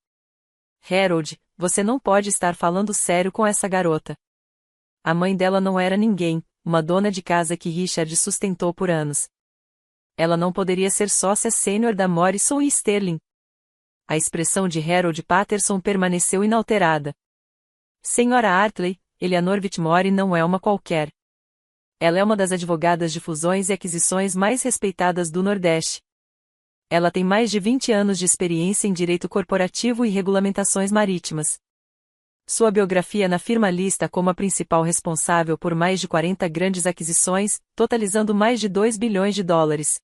Harold, você não pode estar falando sério com essa garota. A mãe dela não era ninguém, uma dona de casa que Richard sustentou por anos. Ela não poderia ser sócia sênior da Morrison e Sterling. A expressão de Harold Patterson permaneceu inalterada. Senhora Hartley, Eleanor Whitmore não é uma qualquer. Ela é uma das advogadas de fusões e aquisições mais respeitadas do Nordeste. Ela tem mais de 20 anos de experiência em direito corporativo e regulamentações marítimas. Sua biografia na firma lista como a principal responsável por mais de 40 grandes aquisições, totalizando mais de 2 bilhões de dólares.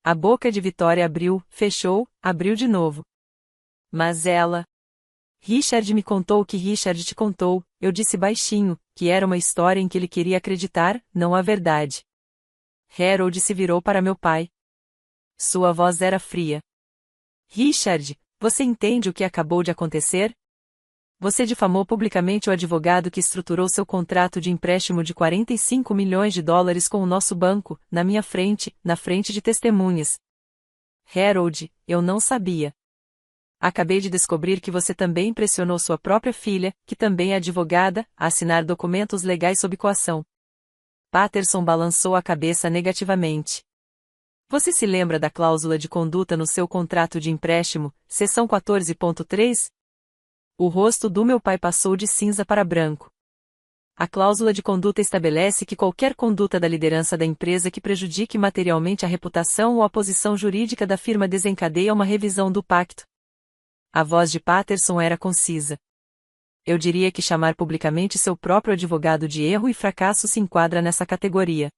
A boca de Vitória abriu, fechou, abriu de novo. Mas ela... Richard me contou o que Richard te contou, eu disse baixinho, que era uma história em que ele queria acreditar, não a verdade. Harold se virou para meu pai. Sua voz era fria. Richard, você entende o que acabou de acontecer? Você difamou publicamente o advogado que estruturou seu contrato de empréstimo de 45 milhões de dólares com o nosso banco, na minha frente, na frente de testemunhas. Harold, eu não sabia. Acabei de descobrir que você também pressionou sua própria filha, que também é advogada, a assinar documentos legais sob coação. Patterson balançou a cabeça negativamente. Você se lembra da cláusula de conduta no seu contrato de empréstimo, seção 14.3? O rosto do meu pai passou de cinza para branco. A cláusula de conduta estabelece que qualquer conduta da liderança da empresa que prejudique materialmente a reputação ou a posição jurídica da firma desencadeia uma revisão do pacto. A voz de Patterson era concisa. Eu diria que chamar publicamente seu próprio advogado de erro e fracasso se enquadra nessa categoria.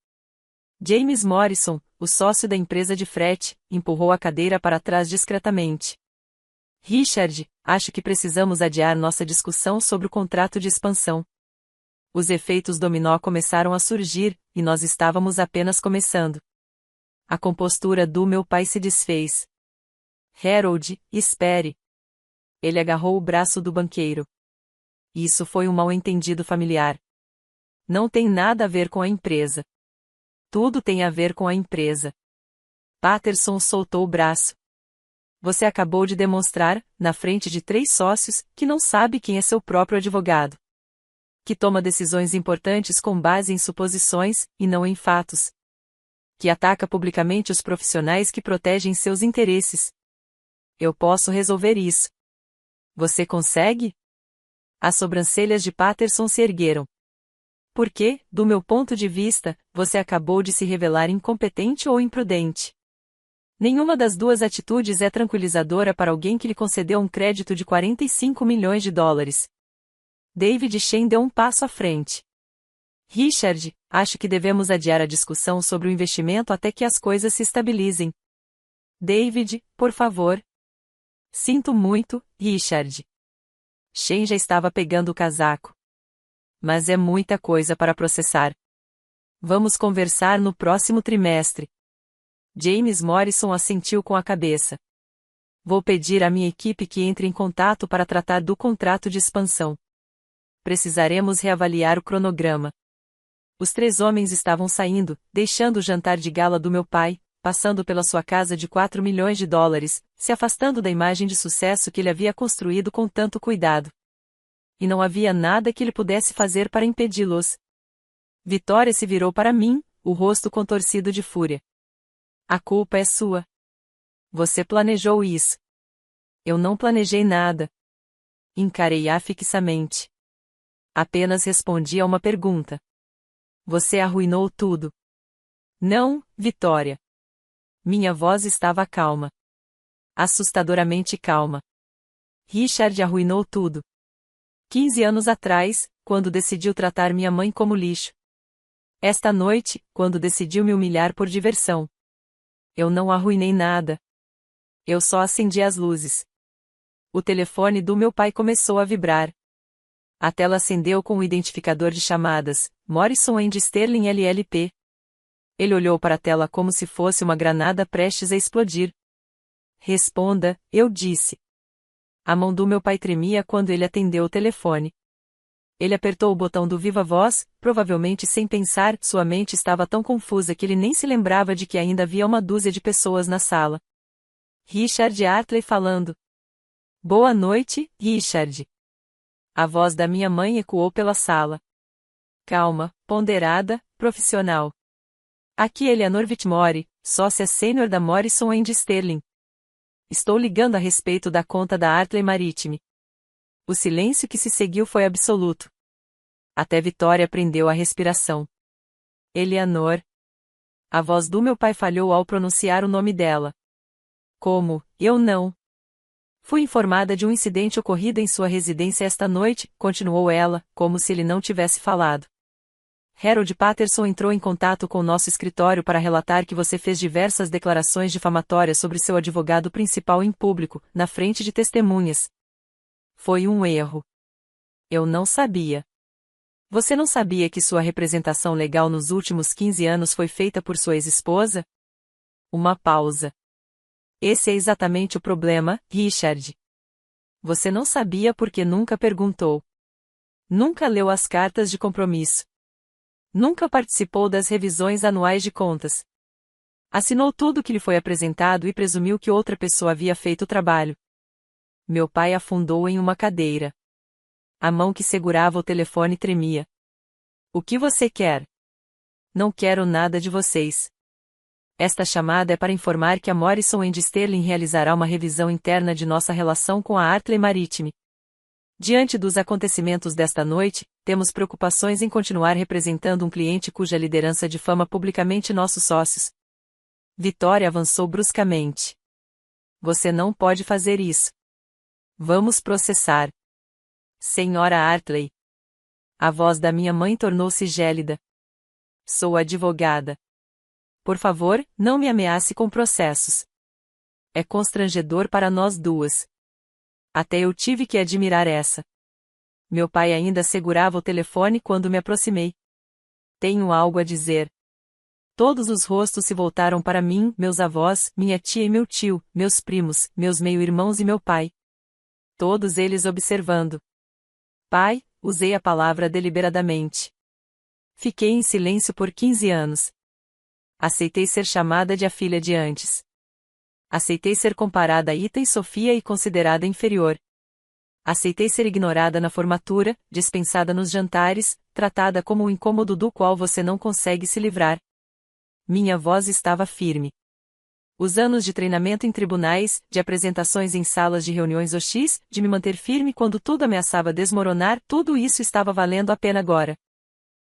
James Morrison, o sócio da empresa de frete, empurrou a cadeira para trás discretamente. Richard, acho que precisamos adiar nossa discussão sobre o contrato de expansão. Os efeitos dominó começaram a surgir, e nós estávamos apenas começando. A compostura do meu pai se desfez. Harold, espere. Ele agarrou o braço do banqueiro. Isso foi um mal-entendido familiar. Não tem nada a ver com a empresa. Tudo tem a ver com a empresa. Patterson soltou o braço. Você acabou de demonstrar, na frente de 3 sócios, que não sabe quem é seu próprio advogado. Que toma decisões importantes com base em suposições, e não em fatos. Que ataca publicamente os profissionais que protegem seus interesses. Eu posso resolver isso. Você consegue? As sobrancelhas de Patterson se ergueram. Porque, do meu ponto de vista, você acabou de se revelar incompetente ou imprudente. Nenhuma das duas atitudes é tranquilizadora para alguém que lhe concedeu um crédito de 45 milhões de dólares. David Shen deu um passo à frente. Richard, acho que devemos adiar a discussão sobre o investimento até que as coisas se estabilizem. David, por favor. Sinto muito, Richard. Shen já estava pegando o casaco. Mas é muita coisa para processar. Vamos conversar no próximo trimestre. James Morrison assentiu com a cabeça. Vou pedir à minha equipe que entre em contato para tratar do contrato de expansão. Precisaremos reavaliar o cronograma. Os 3 homens estavam saindo, deixando o jantar de gala do meu pai, passando pela sua casa de 4 milhões de dólares, se afastando da imagem de sucesso que ele havia construído com tanto cuidado. E não havia nada que ele pudesse fazer para impedi-los. Vitória se virou para mim, o rosto contorcido de fúria. A culpa é sua. Você planejou isso. Eu não planejei nada. Encarei-a fixamente. Apenas respondi a uma pergunta. Você arruinou tudo. Não, Vitória. Minha voz estava calma. Assustadoramente calma. Richard arruinou tudo. 15 anos atrás, quando decidiu tratar minha mãe como lixo. Esta noite, quando decidiu me humilhar por diversão. Eu não arruinei nada. Eu só acendi as luzes. O telefone do meu pai começou a vibrar. A tela acendeu com o identificador de chamadas, Morrison & Sterling LLP. Ele olhou para a tela como se fosse uma granada prestes a explodir. Responda, eu disse. A mão do meu pai tremia quando ele atendeu o telefone. Ele apertou o botão do viva voz, provavelmente sem pensar, sua mente estava tão confusa que ele nem se lembrava de que ainda havia uma dúzia de pessoas na sala. Richard Hartley falando. Boa noite, Richard. A voz da minha mãe ecoou pela sala. Calma, ponderada, profissional. Aqui Eleanor Whitmore, sócia sênior da Morrison & Sterling. Estou ligando a respeito da conta da Hartley Maritime. O silêncio que se seguiu foi absoluto. Até Vitória prendeu a respiração. Eleanor. A voz do meu pai falhou ao pronunciar o nome dela. Como, eu não. Fui informada de um incidente ocorrido em sua residência esta noite, continuou ela, como se ele não tivesse falado. Harold Patterson entrou em contato com nosso escritório para relatar que você fez diversas declarações difamatórias sobre seu advogado principal em público, na frente de testemunhas. Foi um erro. Eu não sabia. Você não sabia que sua representação legal nos últimos 15 anos foi feita por sua ex-esposa? Uma pausa. Esse é exatamente o problema, Richard. Você não sabia porque nunca perguntou. Nunca leu as cartas de compromisso. Nunca participou das revisões anuais de contas. Assinou tudo que lhe foi apresentado e presumiu que outra pessoa havia feito o trabalho. Meu pai afundou em uma cadeira. A mão que segurava o telefone tremia. O que você quer? Não quero nada de vocês. Esta chamada é para informar que a Morrison & Sterling realizará uma revisão interna de nossa relação com a Hartley Maritime. Diante dos acontecimentos desta noite, temos preocupações em continuar representando um cliente cuja liderança difama publicamente nossos sócios. Vitória avançou bruscamente. Você não pode fazer isso. Vamos processar. Senhora Hartley. A voz da minha mãe tornou-se gélida. Sou advogada. Por favor, não me ameace com processos. É constrangedor para nós duas. Até eu tive que admirar essa. Meu pai ainda segurava o telefone quando me aproximei. Tenho algo a dizer. Todos os rostos se voltaram para mim, meus avós, minha tia e meu tio, meus primos, meus meio-irmãos e meu pai. Todos eles observando. Pai, usei a palavra deliberadamente. Fiquei em silêncio por 15 anos. Aceitei ser chamada de a filha de antes. Aceitei ser comparada a Ita e Sofia e considerada inferior. Aceitei ser ignorada na formatura, dispensada nos jantares, tratada como um incômodo do qual você não consegue se livrar. Minha voz estava firme. Os anos de treinamento em tribunais, de apresentações em salas de reuniões hostis, de me manter firme quando tudo ameaçava desmoronar, tudo isso estava valendo a pena agora.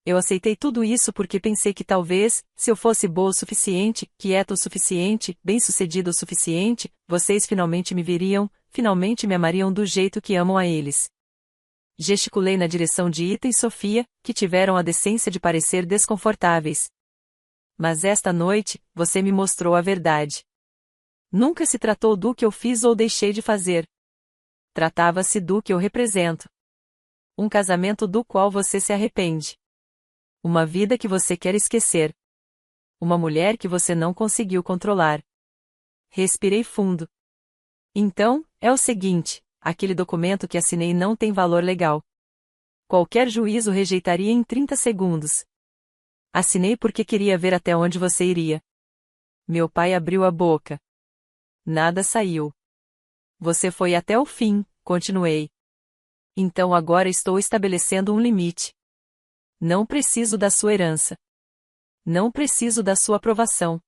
Eu aceitei tudo isso porque pensei que talvez, se eu fosse boa o suficiente, quieta o suficiente, bem-sucedida o suficiente, vocês finalmente me viriam, finalmente me amariam do jeito que amam a eles. Gesticulei na direção de Ita e Sofia, que tiveram a decência de parecer desconfortáveis. Mas esta noite, você me mostrou a verdade. Nunca se tratou do que eu fiz ou deixei de fazer. Tratava-se do que eu represento. Um casamento do qual você se arrepende. Uma vida que você quer esquecer. Uma mulher que você não conseguiu controlar. Respirei fundo. Então, é o seguinte, aquele documento que assinei não tem valor legal. Qualquer juízo rejeitaria em 30 segundos. Assinei porque queria ver até onde você iria. Meu pai abriu a boca. Nada saiu. Você foi até o fim, continuei. Então agora estou estabelecendo um limite. Não preciso da sua herança. Não preciso da sua aprovação.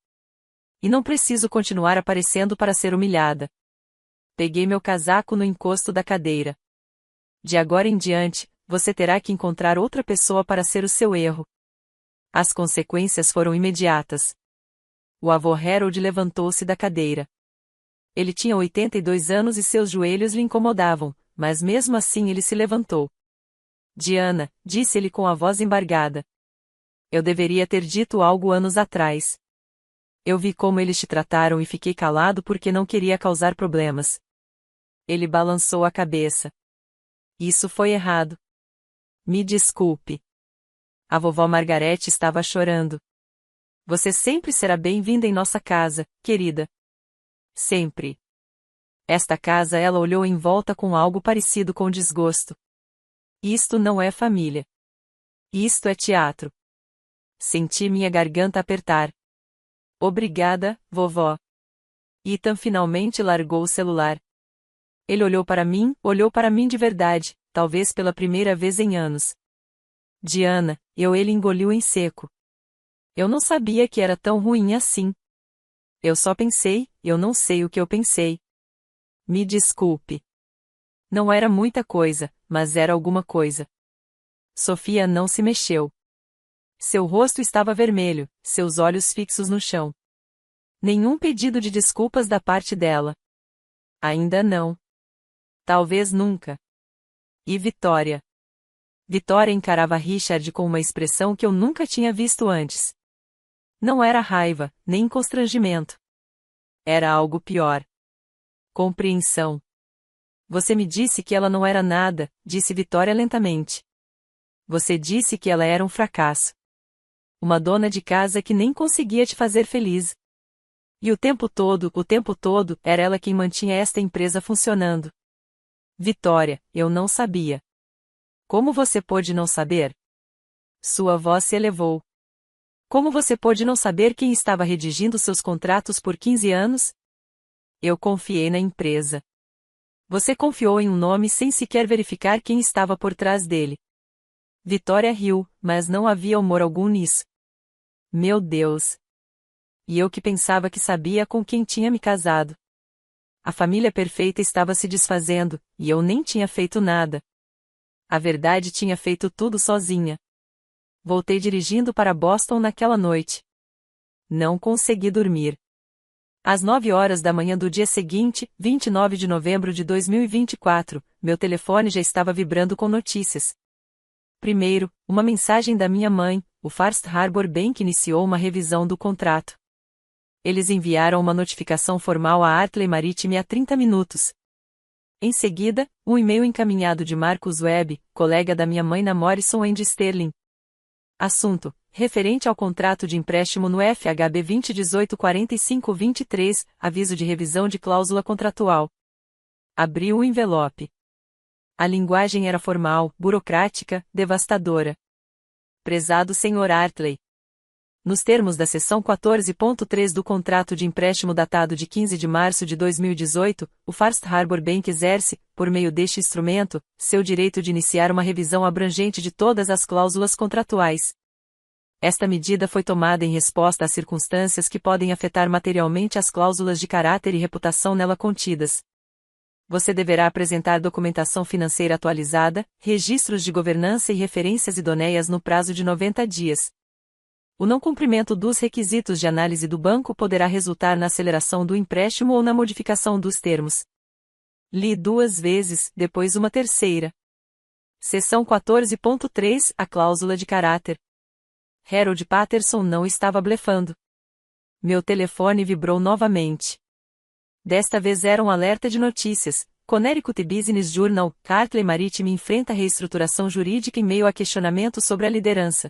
E não preciso continuar aparecendo para ser humilhada. Peguei meu casaco no encosto da cadeira. De agora em diante, você terá que encontrar outra pessoa para ser o seu erro. As consequências foram imediatas. O avô Harold levantou-se da cadeira. Ele tinha 82 anos e seus joelhos lhe incomodavam, mas mesmo assim ele se levantou. Diana, disse ele com a voz embargada. Eu deveria ter dito algo anos atrás. Eu vi como eles te trataram e fiquei calado porque não queria causar problemas. Ele balançou a cabeça. Isso foi errado. Me desculpe. A vovó Margarete estava chorando. Você sempre será bem-vinda em nossa casa, querida. Sempre. Esta casa ela olhou em volta com algo parecido com desgosto. Isto não é família. Isto é teatro. Senti minha garganta apertar. Obrigada, vovó. Ethan finalmente largou o celular. Ele olhou para mim de verdade, talvez pela primeira vez em anos. Diana, ele engoliu em seco. Eu não sabia que era tão ruim assim. Eu só pensei, eu não sei o que eu pensei. Me desculpe. Não era muita coisa, mas era alguma coisa. Sofia não se mexeu. Seu rosto estava vermelho, seus olhos fixos no chão. Nenhum pedido de desculpas da parte dela. Ainda não. Talvez nunca. E Vitória? Vitória encarava Richard com uma expressão que eu nunca tinha visto antes. Não era raiva, nem constrangimento. Era algo pior. Compreensão. Você me disse que ela não era nada, disse Vitória lentamente. Você disse que ela era um fracasso. Uma dona de casa que nem conseguia te fazer feliz. E o tempo todo, era ela quem mantinha esta empresa funcionando. Vitória, eu não sabia. Como você pôde não saber? Sua voz se elevou. Como você pôde não saber quem estava redigindo seus contratos por 15 anos? Eu confiei na empresa. Você confiou em um nome sem sequer verificar quem estava por trás dele. Vitória riu, mas não havia humor algum nisso. Meu Deus! E eu que pensava que sabia com quem tinha me casado. A família perfeita estava se desfazendo, e eu nem tinha feito nada. A verdade tinha feito tudo sozinha. Voltei dirigindo para Boston naquela noite. Não consegui dormir. Às 9 horas da manhã do dia seguinte, 29 de novembro de 2024, meu telefone já estava vibrando com notícias. Primeiro, uma mensagem da minha mãe: o First Harbor Bank iniciou uma revisão do contrato. Eles enviaram uma notificação formal à Hartley Maritime há 30 minutos. Em seguida, um e-mail encaminhado de Marcus Webb, colega da minha mãe na Morrison & Sterling. Assunto: referente ao contrato de empréstimo no FHB 2018-45-23, aviso de revisão de cláusula contratual. Abri o envelope. A linguagem era formal, burocrática, devastadora. Prezado Sr. Hartley. Nos termos da seção 14.3 do contrato de empréstimo datado de 15 de março de 2018, o First Harbor Bank exerce, por meio deste instrumento, seu direito de iniciar uma revisão abrangente de todas as cláusulas contratuais. Esta medida foi tomada em resposta a circunstâncias que podem afetar materialmente as cláusulas de caráter e reputação nela contidas. Você deverá apresentar documentação financeira atualizada, registros de governança e referências idôneas no prazo de 90 dias. O não cumprimento dos requisitos de análise do banco poderá resultar na aceleração do empréstimo ou na modificação dos termos. Li 2 vezes, depois uma terceira. Seção 14.3, a cláusula de caráter. Harold Patterson não estava blefando. Meu telefone vibrou novamente. Desta vez era um alerta de notícias. Connecticut Business Journal: Hartley Maritime enfrenta reestruturação jurídica em meio a questionamentos sobre a liderança.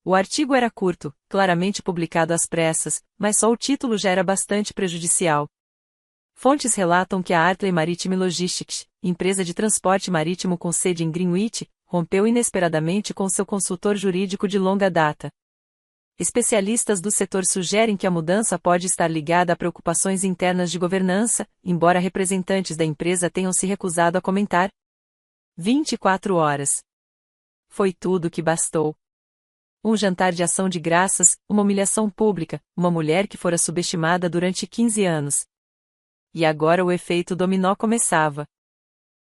O artigo era curto, claramente publicado às pressas, mas só o título já era bastante prejudicial. Fontes relatam que a Hartley Maritime Logistics, empresa de transporte marítimo com sede em Greenwich, rompeu inesperadamente com seu consultor jurídico de longa data. Especialistas do setor sugerem que a mudança pode estar ligada a preocupações internas de governança, embora representantes da empresa tenham se recusado a comentar. 24 horas. Foi tudo que bastou. Um jantar de ação de graças, uma humilhação pública, uma mulher que fora subestimada durante 15 anos. E agora o efeito dominó começava.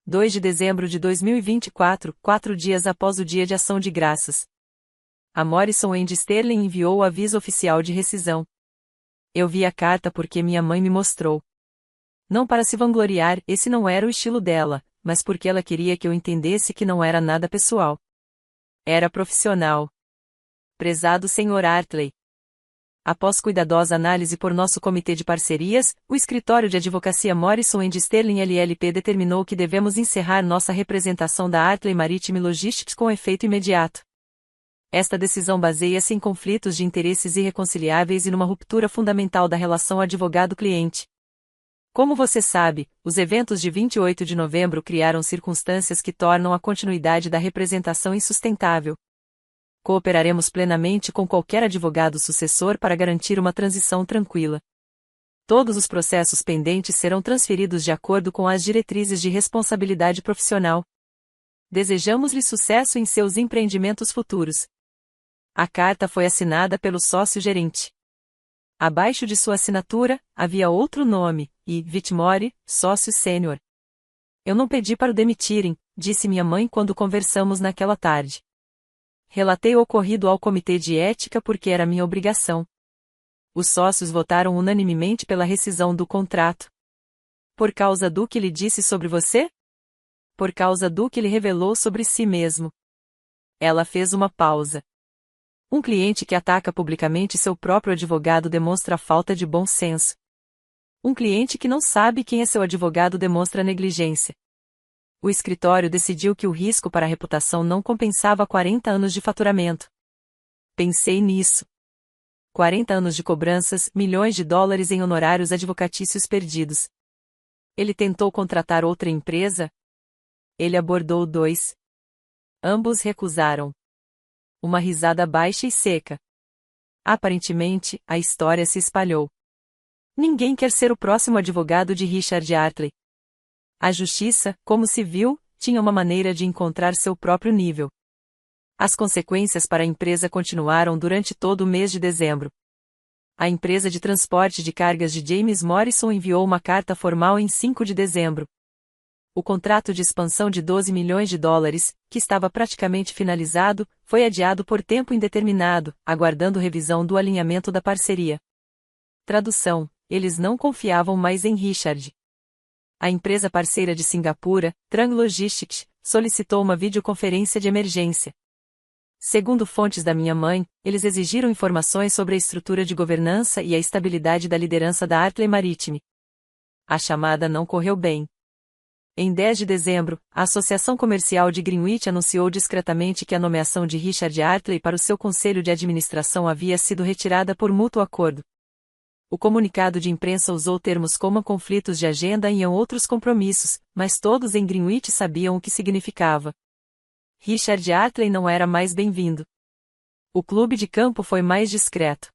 2 de dezembro de 2024, 4 dias após o dia de ação de graças. A Morrison & Sterling enviou o aviso oficial de rescisão. Eu vi a carta porque minha mãe me mostrou. Não para se vangloriar, esse não era o estilo dela, mas porque ela queria que eu entendesse que não era nada pessoal. Era profissional. Prezado Sr. Hartley. Após cuidadosa análise por nosso comitê de parcerias, o escritório de advocacia Morrison & Sterling LLP determinou que devemos encerrar nossa representação da Hartley Maritime Logistics com efeito imediato. Esta decisão baseia-se em conflitos de interesses irreconciliáveis e numa ruptura fundamental da relação advogado-cliente. Como você sabe, os eventos de 28 de novembro criaram circunstâncias que tornam a continuidade da representação insustentável. Cooperaremos plenamente com qualquer advogado sucessor para garantir uma transição tranquila. Todos os processos pendentes serão transferidos de acordo com as diretrizes de responsabilidade profissional. Desejamos-lhe sucesso em seus empreendimentos futuros. A carta foi assinada pelo sócio-gerente. Abaixo de sua assinatura, havia outro nome, e Whitmore, sócio sênior. Eu não pedi para o demitirem, disse minha mãe quando conversamos naquela tarde. Relatei o ocorrido ao comitê de ética porque era minha obrigação. Os sócios votaram unanimemente pela rescisão do contrato. Por causa do que lhe disse sobre você? Por causa do que lhe revelou sobre si mesmo. Ela fez uma pausa. Um cliente que ataca publicamente seu próprio advogado demonstra falta de bom senso. Um cliente que não sabe quem é seu advogado demonstra negligência. O escritório decidiu que o risco para a reputação não compensava 40 anos de faturamento. Pensei nisso. 40 anos de cobranças, milhões de dólares em honorários advocatícios perdidos. Ele tentou contratar outra empresa? Ele abordou 2. Ambos recusaram. Uma risada baixa e seca. Aparentemente, a história se espalhou. Ninguém quer ser o próximo advogado de Richard Artley. A justiça, como se viu, tinha uma maneira de encontrar seu próprio nível. As consequências para a empresa continuaram durante todo o mês de dezembro. A empresa de transporte de cargas de James Morrison enviou uma carta formal em 5 de dezembro. O contrato de expansão de 12 milhões de dólares, que estava praticamente finalizado, foi adiado por tempo indeterminado, aguardando revisão do alinhamento da parceria. Tradução: eles não confiavam mais em Richard. A empresa parceira de Singapura, Trang Logistics, solicitou uma videoconferência de emergência. Segundo fontes da minha mãe, eles exigiram informações sobre a estrutura de governança e a estabilidade da liderança da Artley Maritime. A chamada não correu bem. Em 10 de dezembro, a Associação Comercial de Greenwich anunciou discretamente que a nomeação de Richard Artley para o seu conselho de administração havia sido retirada por mútuo acordo. O comunicado de imprensa usou termos como conflitos de agenda e outros compromissos, mas todos em Greenwich sabiam o que significava. Richard Artley não era mais bem-vindo. O clube de campo foi mais discreto.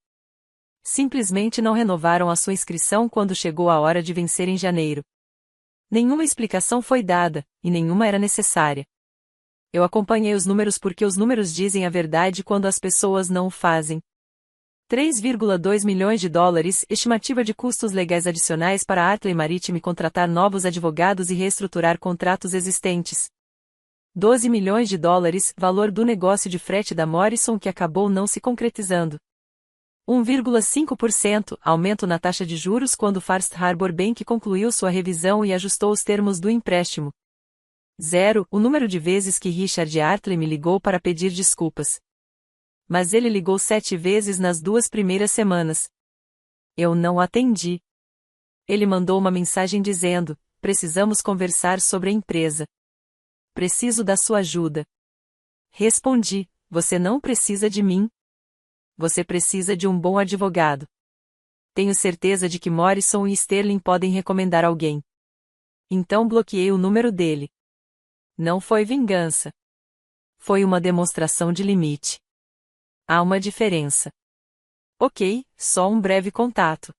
Simplesmente não renovaram a sua inscrição quando chegou a hora de vencer em janeiro. Nenhuma explicação foi dada, e nenhuma era necessária. Eu acompanhei os números porque os números dizem a verdade quando as pessoas não o fazem. 3,2 milhões de dólares, estimativa de custos legais adicionais para a Artley Maritime contratar novos advogados e reestruturar contratos existentes. 12 milhões de dólares, valor do negócio de frete da Morrison que acabou não se concretizando. 1,5% aumento na taxa de juros quando First Harbor Bank concluiu sua revisão e ajustou os termos do empréstimo. 0. O número de vezes que Richard Artley me ligou para pedir desculpas. Mas ele ligou 7 vezes nas 2 primeiras semanas. Eu não atendi. Ele mandou uma mensagem dizendo: precisamos conversar sobre a empresa. Preciso da sua ajuda. Respondi: você não precisa de mim. Você precisa de um bom advogado. Tenho certeza de que Morrison e Sterling podem recomendar alguém. Então bloqueei o número dele. Não foi vingança. Foi uma demonstração de limite. Há uma diferença. Ok, só um breve contato.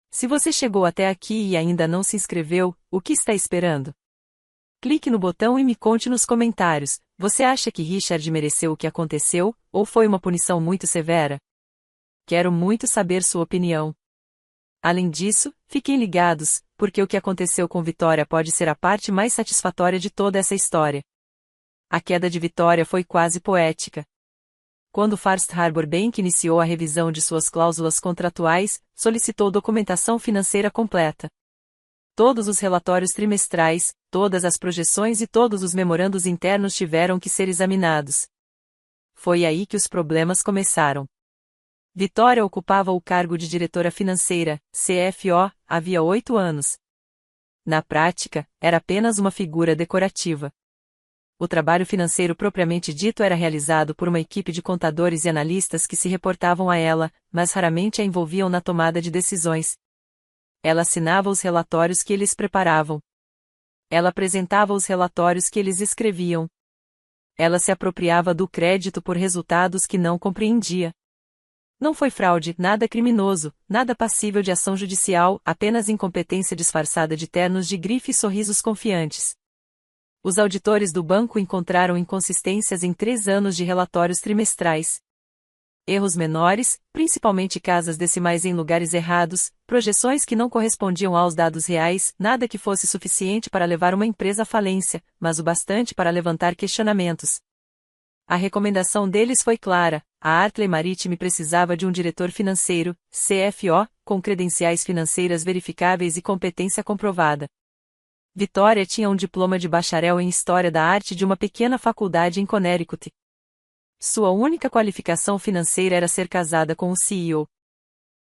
Se você chegou até aqui e ainda não se inscreveu, o que está esperando? Clique no botão e me conte nos comentários, você acha que Richard mereceu o que aconteceu, ou foi uma punição muito severa? Quero muito saber sua opinião. Além disso, fiquem ligados, porque o que aconteceu com Vitória pode ser a parte mais satisfatória de toda essa história. A queda de Vitória foi quase poética. Quando First Harbor Bank iniciou a revisão de suas cláusulas contratuais, solicitou documentação financeira completa. Todos os relatórios trimestrais, todas as projeções e todos os memorandos internos tiveram que ser examinados. Foi aí que os problemas começaram. Vitória ocupava o cargo de diretora financeira, CFO, havia 8 anos. Na prática, era apenas uma figura decorativa. O trabalho financeiro propriamente dito era realizado por uma equipe de contadores e analistas que se reportavam a ela, mas raramente a envolviam na tomada de decisões. Ela assinava os relatórios que eles preparavam. Ela apresentava os relatórios que eles escreviam. Ela se apropriava do crédito por resultados que não compreendia. Não foi fraude, nada criminoso, nada passível de ação judicial, apenas incompetência disfarçada de ternos de grife e sorrisos confiantes. Os auditores do banco encontraram inconsistências em 3 anos de relatórios trimestrais. Erros menores, principalmente casas decimais em lugares errados, projeções que não correspondiam aos dados reais, nada que fosse suficiente para levar uma empresa à falência, mas o bastante para levantar questionamentos. A recomendação deles foi clara: a Artley Maritime precisava de um diretor financeiro, CFO, com credenciais financeiras verificáveis e competência comprovada. Vitória tinha um diploma de bacharel em História da Arte de uma pequena faculdade em Connecticut. Sua única qualificação financeira era ser casada com o CEO.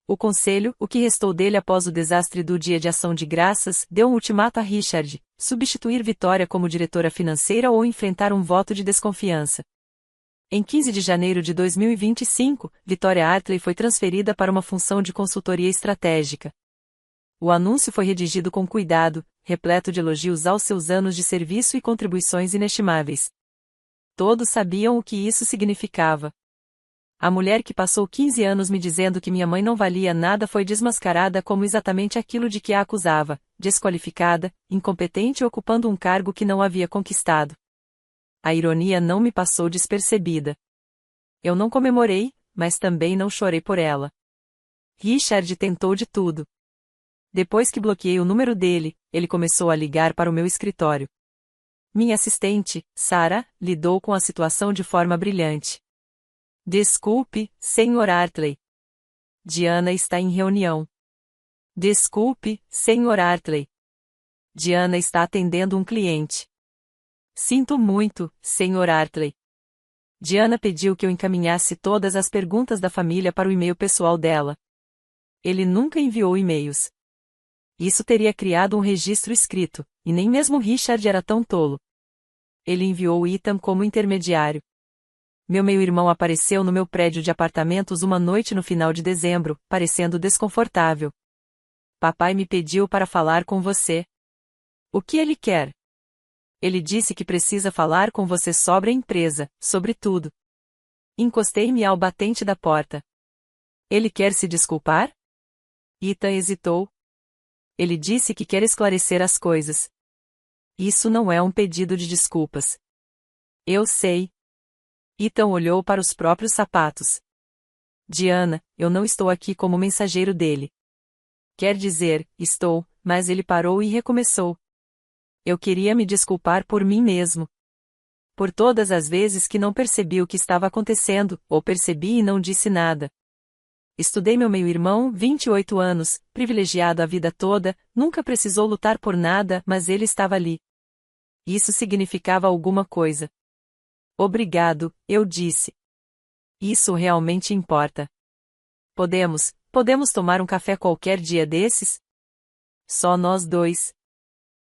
O conselho, o que restou dele após o desastre do Dia de Ação de Graças, deu um ultimato a Richard: substituir Vitória como diretora financeira ou enfrentar um voto de desconfiança. Em 15 de janeiro de 2025, Vitória Artley foi transferida para uma função de consultoria estratégica. O anúncio foi redigido com cuidado, repleto de elogios aos seus anos de serviço e contribuições inestimáveis. Todos sabiam o que isso significava. A mulher que passou 15 anos me dizendo que minha mãe não valia nada foi desmascarada como exatamente aquilo de que a acusava: desqualificada, incompetente e ocupando um cargo que não havia conquistado. A ironia não me passou despercebida. Eu não comemorei, mas também não chorei por ela. Richard tentou de tudo. Depois que bloqueei o número dele, ele começou a ligar para o meu escritório. Minha assistente, Sarah, lidou com a situação de forma brilhante. Desculpe, Sr. Artley. Diana está em reunião. Desculpe, Sr. Artley. Diana está atendendo um cliente. Sinto muito, Sr. Artley. Diana pediu que eu encaminhasse todas as perguntas da família para o e-mail pessoal dela. Ele nunca enviou e-mails. Isso teria criado um registro escrito, e nem mesmo Richard era tão tolo. Ele enviou Ethan como intermediário. Meu meio-irmão apareceu no meu prédio de apartamentos uma noite no final de dezembro, parecendo desconfortável. Papai me pediu para falar com você. O que ele quer? Ele disse que precisa falar com você sobre a empresa, sobre tudo. Encostei-me ao batente da porta. Ele quer se desculpar? Ethan hesitou. Ele disse que quer esclarecer as coisas. Isso não é um pedido de desculpas. Eu sei. Ethan olhou para os próprios sapatos. Diana, eu não estou aqui como mensageiro dele. Quer dizer, estou, mas ele parou e recomeçou. Eu queria me desculpar por mim mesmo. Por todas as vezes que não percebi o que estava acontecendo, ou percebi e não disse nada. Estudei meu meio-irmão, 28 anos, privilegiado a vida toda, nunca precisou lutar por nada, mas ele estava ali. Isso significava alguma coisa. Obrigado, eu disse. Isso realmente importa. Podemos tomar um café qualquer dia desses? Só nós dois.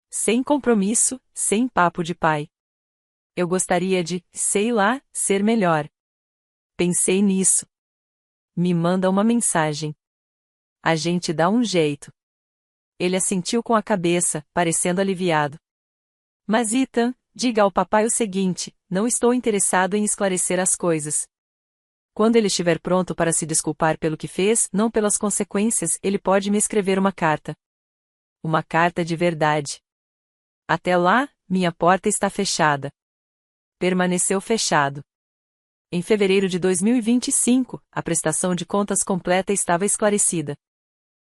Sem compromisso, sem papo de pai. Eu gostaria de, sei lá, ser melhor. Pensei nisso. Me manda uma mensagem. A gente dá um jeito. Ele assentiu com a cabeça, parecendo aliviado. Mas Ethan, diga ao papai o seguinte: não estou interessado em esclarecer as coisas. Quando ele estiver pronto para se desculpar pelo que fez, não pelas consequências, ele pode me escrever uma carta. Uma carta de verdade. Até lá, minha porta está fechada. Permaneceu fechado. Em fevereiro de 2025, a prestação de contas completa estava esclarecida.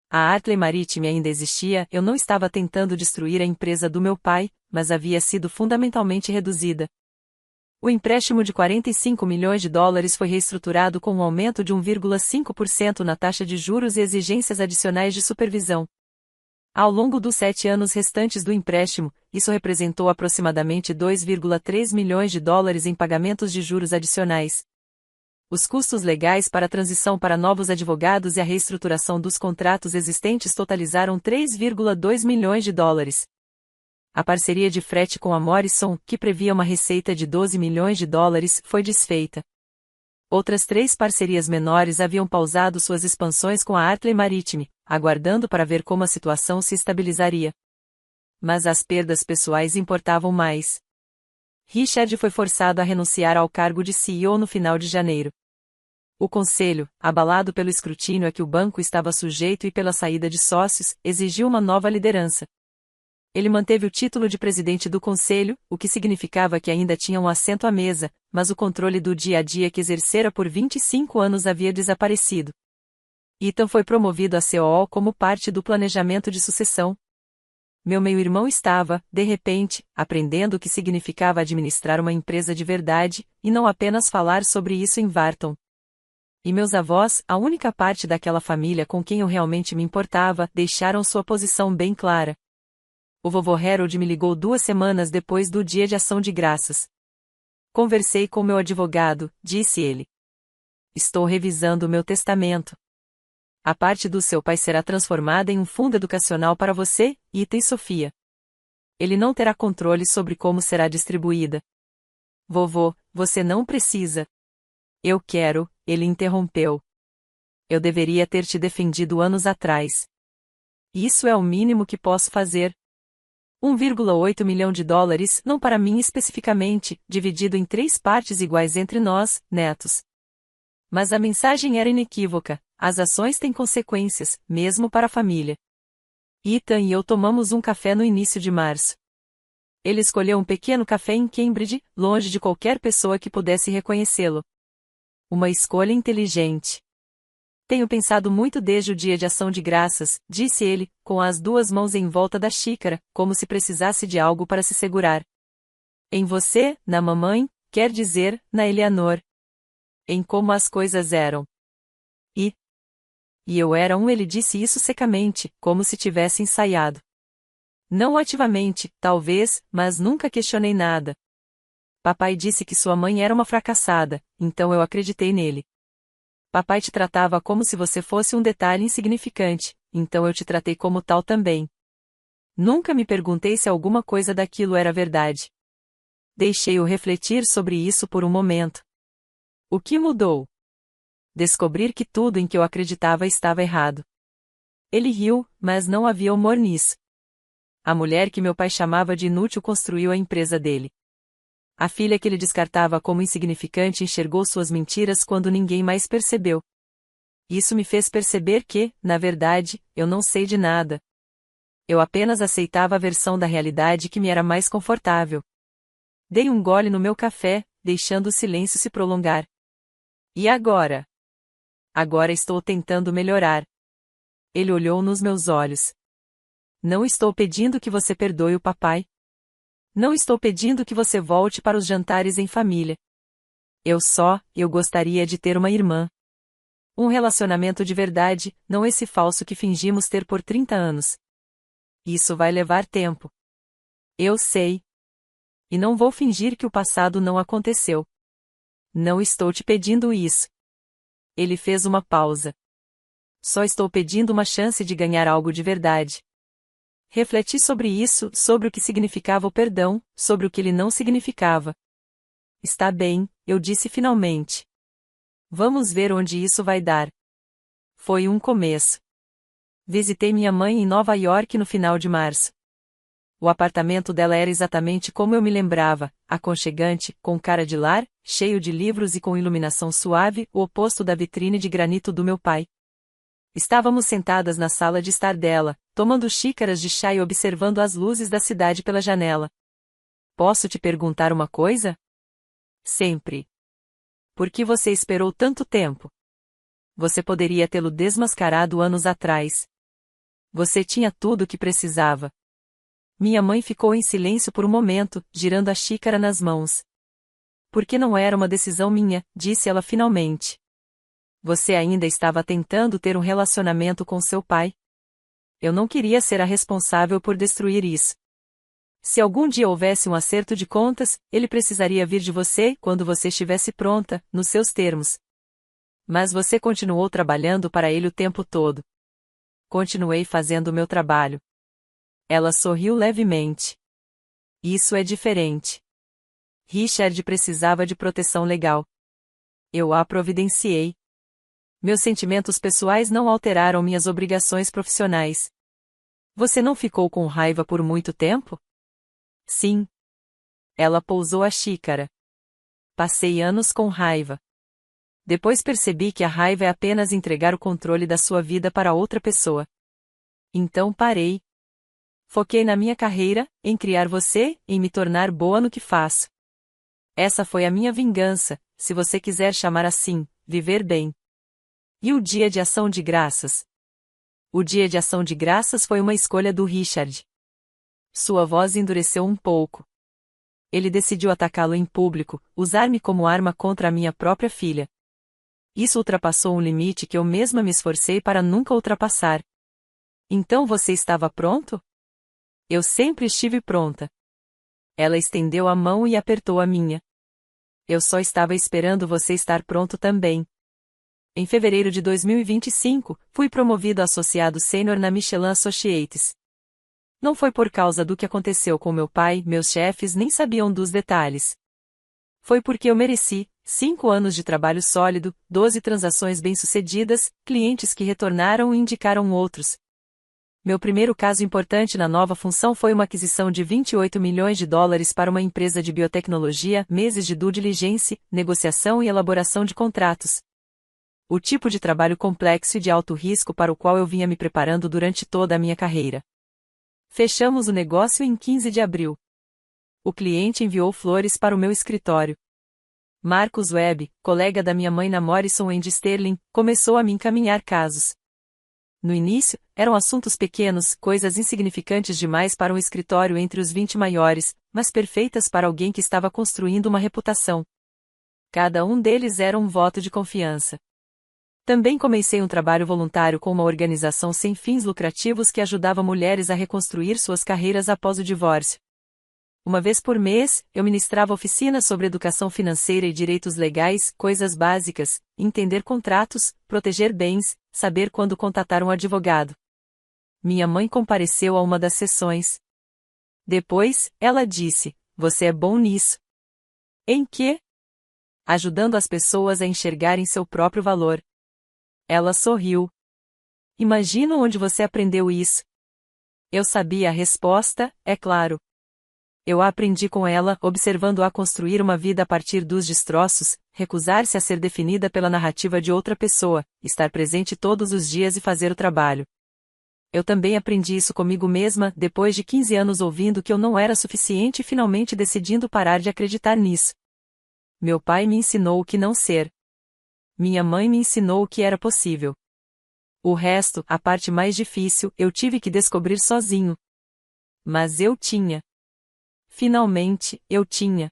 A Artley Maritime ainda existia, eu não estava tentando destruir a empresa do meu pai, mas havia sido fundamentalmente reduzida. O empréstimo de 45 milhões de dólares foi reestruturado com um aumento de 1,5% na taxa de juros e exigências adicionais de supervisão. Ao longo dos 7 anos restantes do empréstimo, isso representou aproximadamente 2,3 milhões de dólares em pagamentos de juros adicionais. Os custos legais para a transição para novos advogados e a reestruturação dos contratos existentes totalizaram 3,2 milhões de dólares. A parceria de frete com a Morrison, que previa uma receita de 12 milhões de dólares, foi desfeita. Outras 3 parcerias menores haviam pausado suas expansões com a Artley Maritime, aguardando para ver como a situação se estabilizaria. Mas as perdas pessoais importavam mais. Richard foi forçado a renunciar ao cargo de CEO no final de janeiro. O conselho, abalado pelo escrutínio a que o banco estava sujeito e pela saída de sócios, exigiu uma nova liderança. Ele manteve o título de presidente do conselho, o que significava que ainda tinha um assento à mesa, mas o controle do dia a dia que exercera por 25 anos havia desaparecido. Ethan foi promovido a COO como parte do planejamento de sucessão. Meu meio-irmão estava, de repente, aprendendo o que significava administrar uma empresa de verdade, e não apenas falar sobre isso em Wharton. E meus avós, a única parte daquela família com quem eu realmente me importava, deixaram sua posição bem clara. O vovô Harold me ligou 2 semanas depois do Dia de Ação de Graças. Conversei com meu advogado, disse ele. Estou revisando o meu testamento. A parte do seu pai será transformada em um fundo educacional para você, Ethan e Sofia. Ele não terá controle sobre como será distribuída. Vovô, você não precisa. Eu quero, ele interrompeu. Eu deveria ter te defendido anos atrás. Isso é o mínimo que posso fazer. 1,8 milhão de dólares, não para mim especificamente, dividido em 3 partes iguais entre nós, netos. Mas a mensagem era inequívoca, as ações têm consequências, mesmo para a família. Ethan e eu tomamos um café no início de março. Ele escolheu um pequeno café em Cambridge, longe de qualquer pessoa que pudesse reconhecê-lo. Uma escolha inteligente. Tenho pensado muito desde o dia de ação de graças, disse ele, com as 2 mãos em volta da xícara, como se precisasse de algo para se segurar. Em você, na mamãe, quer dizer, na Eleanor. Em como as coisas eram. E eu era ele disse isso secamente, como se tivesse ensaiado. Não ativamente, talvez, mas nunca questionei nada. Papai disse que sua mãe era uma fracassada, então eu acreditei nele. Papai te tratava como se você fosse um detalhe insignificante, então eu te tratei como tal também. Nunca me perguntei se alguma coisa daquilo era verdade. Deixei-o refletir sobre isso por um momento. O que mudou? Descobrir que tudo em que eu acreditava estava errado. Ele riu, mas não havia humor nisso. A mulher que meu pai chamava de inútil construiu a empresa dele. A filha que ele descartava como insignificante enxergou suas mentiras quando ninguém mais percebeu. Isso me fez perceber que, na verdade, eu não sei de nada. Eu apenas aceitava a versão da realidade que me era mais confortável. Dei um gole no meu café, deixando o silêncio se prolongar. E agora? Agora estou tentando melhorar. Ele olhou nos meus olhos. Não estou pedindo que você perdoe o papai. Não estou pedindo que você volte para os jantares em família. Eu gostaria de ter uma irmã. Um relacionamento de verdade, não esse falso que fingimos ter por 30 anos. Isso vai levar tempo. Eu sei. E não vou fingir que o passado não aconteceu. Não estou te pedindo isso. Ele fez uma pausa. Só estou pedindo uma chance de ganhar algo de verdade. Refleti sobre isso, sobre o que significava o perdão, sobre o que ele não significava. Está bem, eu disse finalmente. Vamos ver onde isso vai dar. Foi um começo. Visitei minha mãe em Nova York no final de março. O apartamento dela era exatamente como eu me lembrava, aconchegante, com cara de lar, cheio de livros e com iluminação suave, o oposto da vitrine de granito do meu pai. Estávamos sentadas na sala de estar dela, tomando xícaras de chá e observando as luzes da cidade pela janela. Posso te perguntar uma coisa? Sempre. Por que você esperou tanto tempo? Você poderia tê-lo desmascarado anos atrás. Você tinha tudo o que precisava. Minha mãe ficou em silêncio por um momento, girando a xícara nas mãos. Porque não era uma decisão minha, disse ela finalmente. Você ainda estava tentando ter um relacionamento com seu pai. Eu não queria ser a responsável por destruir isso. Se algum dia houvesse um acerto de contas, ele precisaria vir de você quando você estivesse pronta, nos seus termos. Mas você continuou trabalhando para ele o tempo todo. Continuei fazendo o meu trabalho. Ela sorriu levemente. Isso é diferente. Richard precisava de proteção legal. Eu a providenciei. Meus sentimentos pessoais não alteraram minhas obrigações profissionais. Você não ficou com raiva por muito tempo? Sim. Ela pousou a xícara. Passei anos com raiva. Depois percebi que a raiva é apenas entregar o controle da sua vida para outra pessoa. Então parei. Foquei na minha carreira, em criar você, em me tornar boa no que faço. Essa foi a minha vingança, se você quiser chamar assim, viver bem. E o dia de ação de graças? O dia de ação de graças foi uma escolha do Richard. Sua voz endureceu um pouco. Ele decidiu atacá-lo em público, usar-me como arma contra a minha própria filha. Isso ultrapassou um limite que eu mesma me esforcei para nunca ultrapassar. Então você estava pronto? Eu sempre estive pronta. Ela estendeu a mão e apertou a minha. Eu só estava esperando você estar pronto também. Em fevereiro de 2025, fui promovido a associado sênior na Michelin Associates. Não foi por causa do que aconteceu com meu pai, meus chefes nem sabiam dos detalhes. Foi porque eu mereci, 5 anos de trabalho sólido, 12 transações bem-sucedidas, clientes que retornaram e indicaram outros. Meu primeiro caso importante na nova função foi uma aquisição de 28 milhões de dólares para uma empresa de biotecnologia, meses de due diligence, negociação e elaboração de contratos. O tipo de trabalho complexo e de alto risco para o qual eu vinha me preparando durante toda a minha carreira. Fechamos o negócio em 15 de abril. O cliente enviou flores para o meu escritório. Marcus Webb, colega da minha mãe na Morrison & Sterling, começou a me encaminhar casos. No início, eram assuntos pequenos, coisas insignificantes demais para um escritório entre os 20 maiores, mas perfeitas para alguém que estava construindo uma reputação. Cada um deles era um voto de confiança. Também comecei um trabalho voluntário com uma organização sem fins lucrativos que ajudava mulheres a reconstruir suas carreiras após o divórcio. Uma vez por mês, eu ministrava oficinas sobre educação financeira e direitos legais, coisas básicas, entender contratos, proteger bens, saber quando contatar um advogado. Minha mãe compareceu a uma das sessões. Depois, ela disse: "Você é bom nisso." Em quê? Ajudando as pessoas a enxergarem seu próprio valor. Ela sorriu. Imagino onde você aprendeu isso. Eu sabia a resposta, é claro. Eu a aprendi com ela, observando-a construir uma vida a partir dos destroços, recusar-se a ser definida pela narrativa de outra pessoa, estar presente todos os dias e fazer o trabalho. Eu também aprendi isso comigo mesma, depois de 15 anos ouvindo que eu não era suficiente e finalmente decidindo parar de acreditar nisso. Meu pai me ensinou o que não ser. Minha mãe me ensinou o que era possível. O resto, a parte mais difícil, eu tive que descobrir sozinho. Mas eu tinha. Finalmente, eu tinha.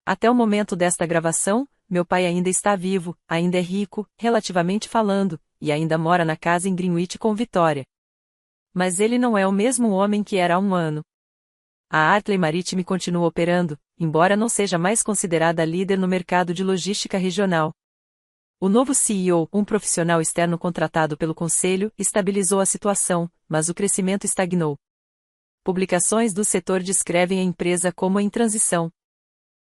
Até o momento desta gravação, meu pai ainda está vivo, ainda é rico, relativamente falando, e ainda mora na casa em Greenwich com Vitória. Mas ele não é o mesmo homem que era há um ano. A Hartley Maritime continua operando, embora não seja mais considerada líder no mercado de logística regional. O novo CEO, um profissional externo contratado pelo conselho, estabilizou a situação, mas o crescimento estagnou. Publicações do setor descrevem a empresa como em transição.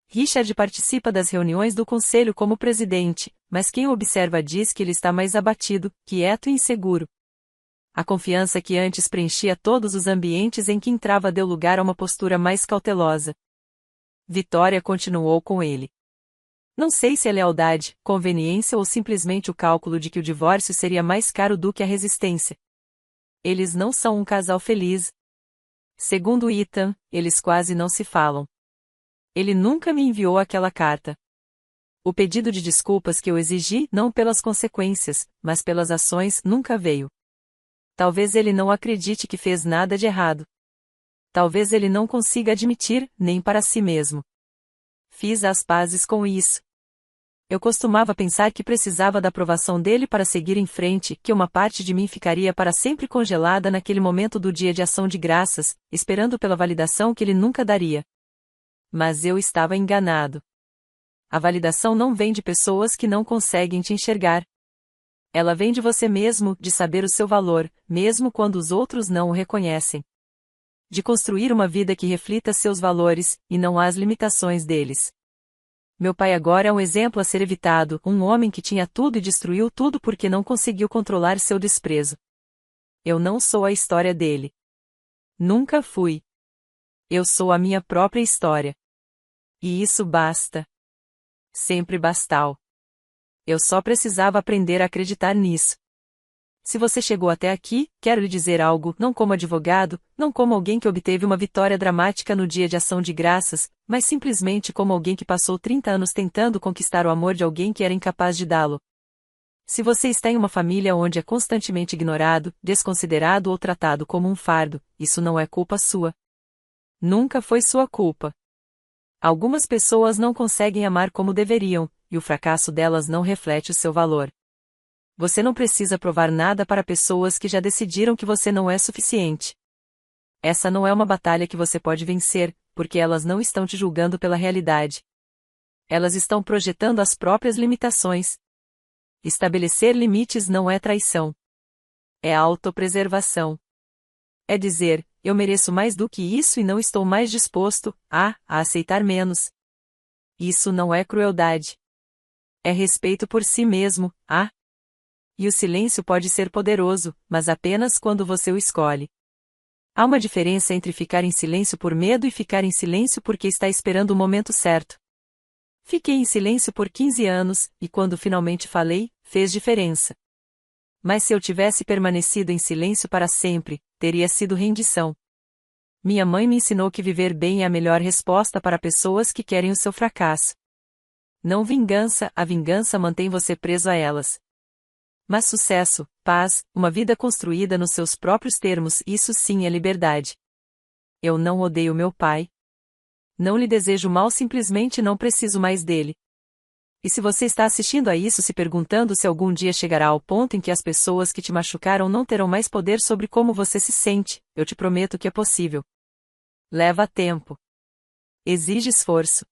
Richard participa das reuniões do conselho como presidente, mas quem o observa diz que ele está mais abatido, quieto e inseguro. A confiança que antes preenchia todos os ambientes em que entrava deu lugar a uma postura mais cautelosa. Vitória continuou com ele. Não sei se é lealdade, conveniência ou simplesmente o cálculo de que o divórcio seria mais caro do que a resistência. Eles não são um casal feliz. Segundo Ethan, eles quase não se falam. Ele nunca me enviou aquela carta. O pedido de desculpas que eu exigi, não pelas consequências, mas pelas ações, nunca veio. Talvez ele não acredite que fez nada de errado. Talvez ele não consiga admitir, nem para si mesmo. Fiz as pazes com isso. Eu costumava pensar que precisava da aprovação dele para seguir em frente, que uma parte de mim ficaria para sempre congelada naquele momento do dia de ação de graças, esperando pela validação que ele nunca daria. Mas eu estava enganado. A validação não vem de pessoas que não conseguem te enxergar. Ela vem de você mesmo, de saber o seu valor, mesmo quando os outros não o reconhecem. De construir uma vida que reflita seus valores, e não as limitações deles. Meu pai agora é um exemplo a ser evitado, um homem que tinha tudo e destruiu tudo porque não conseguiu controlar seu desprezo. Eu não sou a história dele. Nunca fui. Eu sou a minha própria história. E isso basta. Sempre bastal. Eu só precisava aprender a acreditar nisso. Se você chegou até aqui, quero lhe dizer algo, não como advogado, não como alguém que obteve uma vitória dramática no dia de ação de graças, mas simplesmente como alguém que passou 30 anos tentando conquistar o amor de alguém que era incapaz de dá-lo. Se você está em uma família onde é constantemente ignorado, desconsiderado ou tratado como um fardo, isso não é culpa sua. Nunca foi sua culpa. Algumas pessoas não conseguem amar como deveriam, e o fracasso delas não reflete o seu valor. Você não precisa provar nada para pessoas que já decidiram que você não é suficiente. Essa não é uma batalha que você pode vencer, porque elas não estão te julgando pela realidade. Elas estão projetando as próprias limitações. Estabelecer limites não é traição. É autopreservação. É dizer, eu mereço mais do que isso e não estou mais disposto a aceitar menos. Isso não é crueldade. É respeito por si mesmo, E o silêncio pode ser poderoso, mas apenas quando você o escolhe. Há uma diferença entre ficar em silêncio por medo e ficar em silêncio porque está esperando o momento certo. Fiquei em silêncio por 15 anos, e quando finalmente falei, fez diferença. Mas se eu tivesse permanecido em silêncio para sempre, teria sido rendição. Minha mãe me ensinou que viver bem é a melhor resposta para pessoas que querem o seu fracasso. Não vingança, a vingança mantém você preso a elas. Mas sucesso, paz, uma vida construída nos seus próprios termos, isso sim é liberdade. Eu não odeio meu pai. Não lhe desejo mal, simplesmente não preciso mais dele. E se você está assistindo a isso se perguntando se algum dia chegará ao ponto em que as pessoas que te machucaram não terão mais poder sobre como você se sente, eu te prometo que é possível. Leva tempo. Exige esforço.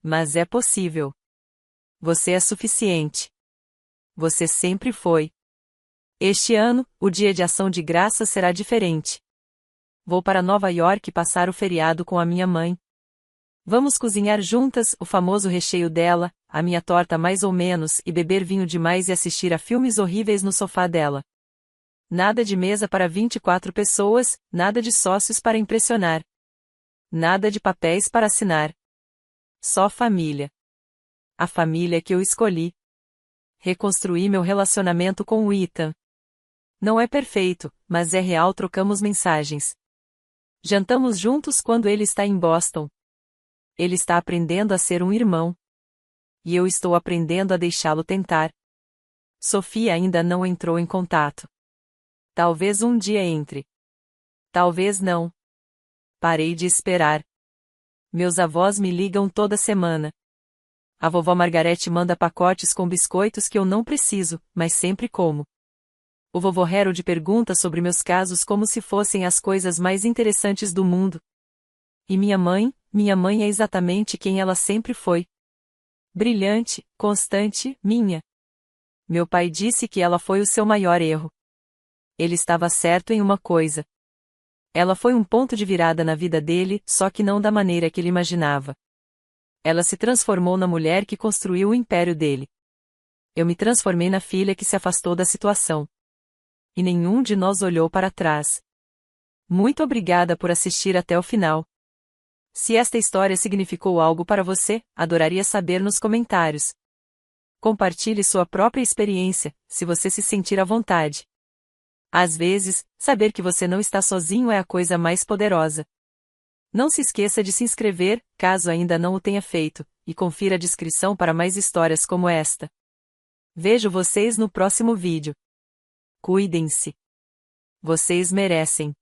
Mas é possível. Você é suficiente. Você sempre foi. Este ano, o dia de ação de graças será diferente. Vou para Nova York passar o feriado com a minha mãe. Vamos cozinhar juntas, o famoso recheio dela, a minha torta mais ou menos, e beber vinho demais e assistir a filmes horríveis no sofá dela. Nada de mesa para 24 pessoas, nada de sócios para impressionar. Nada de papéis para assinar. Só família. A família que eu escolhi. Reconstruí meu relacionamento com o Ethan. Não é perfeito, mas é real, trocamos mensagens. Jantamos juntos quando ele está em Boston. Ele está aprendendo a ser um irmão. E eu estou aprendendo a deixá-lo tentar. Sofia ainda não entrou em contato. Talvez um dia entre. Talvez não. Parei de esperar. Meus avós me ligam toda semana. A vovó Margarete manda pacotes com biscoitos que eu não preciso, mas sempre como. O vovô Harold pergunta sobre meus casos como se fossem as coisas mais interessantes do mundo. E minha mãe é exatamente quem ela sempre foi. Brilhante, constante, minha. Meu pai disse que ela foi o seu maior erro. Ele estava certo em uma coisa. Ela foi um ponto de virada na vida dele, só que não da maneira que ele imaginava. Ela se transformou na mulher que construiu o império dele. Eu me transformei na filha que se afastou da situação. E nenhum de nós olhou para trás. Muito obrigada por assistir até o final. Se esta história significou algo para você, adoraria saber nos comentários. Compartilhe sua própria experiência, se você se sentir à vontade. Às vezes, saber que você não está sozinho é a coisa mais poderosa. Não se esqueça de se inscrever, caso ainda não o tenha feito, e confira a descrição para mais histórias como esta. Vejo vocês no próximo vídeo. Cuidem-se. Vocês merecem.